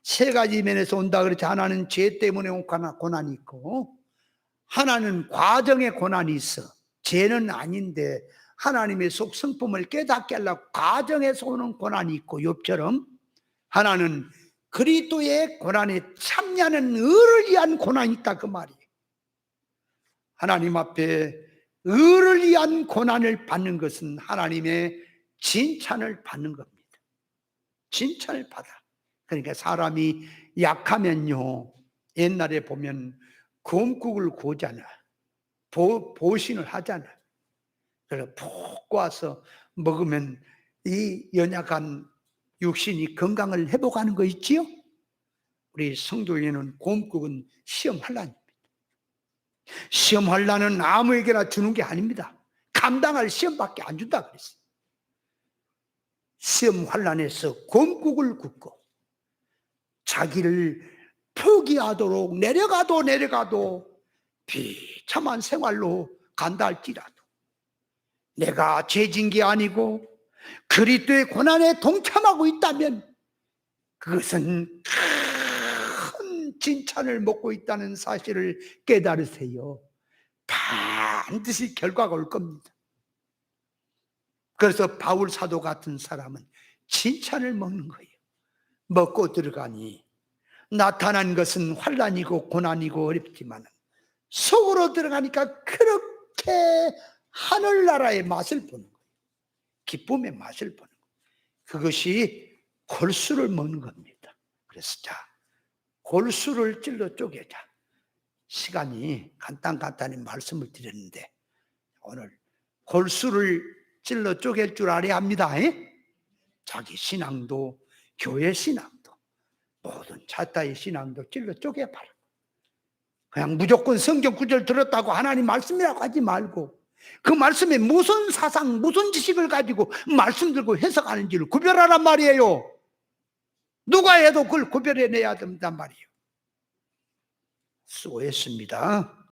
세 가지 면에서 온다 그랬지. 하나는 죄 때문에 온 고난이 있고, 하나는 과정의 고난이 있어. 죄는 아닌데 하나님의 속 성품을 깨닫게 하려고 과정에서 오는 고난이 있고, 욥처럼 하나는 그리스도의 고난에 참여하는 의를 위한 고난이 있다 그 말이에요. 하나님 앞에 의를 위한 고난을 받는 것은 하나님의 칭찬을 받는 겁니다. 칭찬을 받아. 그러니까 사람이 약하면요, 옛날에 보면 곰국을 구우잖아. 보신을 하잖아. 그래서 푹 구워서 먹으면 이 연약한 육신이 건강을 회복하는 거 있지요? 우리 성도에는 곰국은 시험환란입니다. 시험환란은 아무에게나 주는 게 아닙니다. 감당할 시험밖에 안 준다 그랬어요. 시험환란에서 곰국을 굽고 자기를 포기하도록 내려가도 비참한 생활로 간다 할지라도 내가 죄진 게 아니고 그리스도의 고난에 동참하고 있다면 그것은 큰 칭찬을 먹고 있다는 사실을 깨달으세요. 반드시 결과가 올 겁니다. 그래서 바울 사도 같은 사람은 칭찬을 먹는 거예요. 먹고 들어가니 나타난 것은 환난이고 고난이고 어렵지만 속으로 들어가니까 그렇게 하늘나라의 맛을 보는 거예요. 기쁨의 맛을 보는 거예요. 그것이 골수를 먹는 겁니다. 그래서 자, 골수를 찔러 쪼개자. 시간이 간단히 말씀을 드렸는데 오늘 골수를 찔러 쪼갤 줄 알아야 합니다. 자기 신앙도 교회 신앙도 모든 자타의 신앙도 찔러 쪼개봐라. 그냥 무조건 성경 구절 들었다고 하나님 말씀이라고 하지 말고 그 말씀에 무슨 사상, 무슨 지식을 가지고 말씀 들고 해석하는지를 구별하란 말이에요. 누가 해도 그걸 구별해내야 된단 말이에요. 수고했습니다.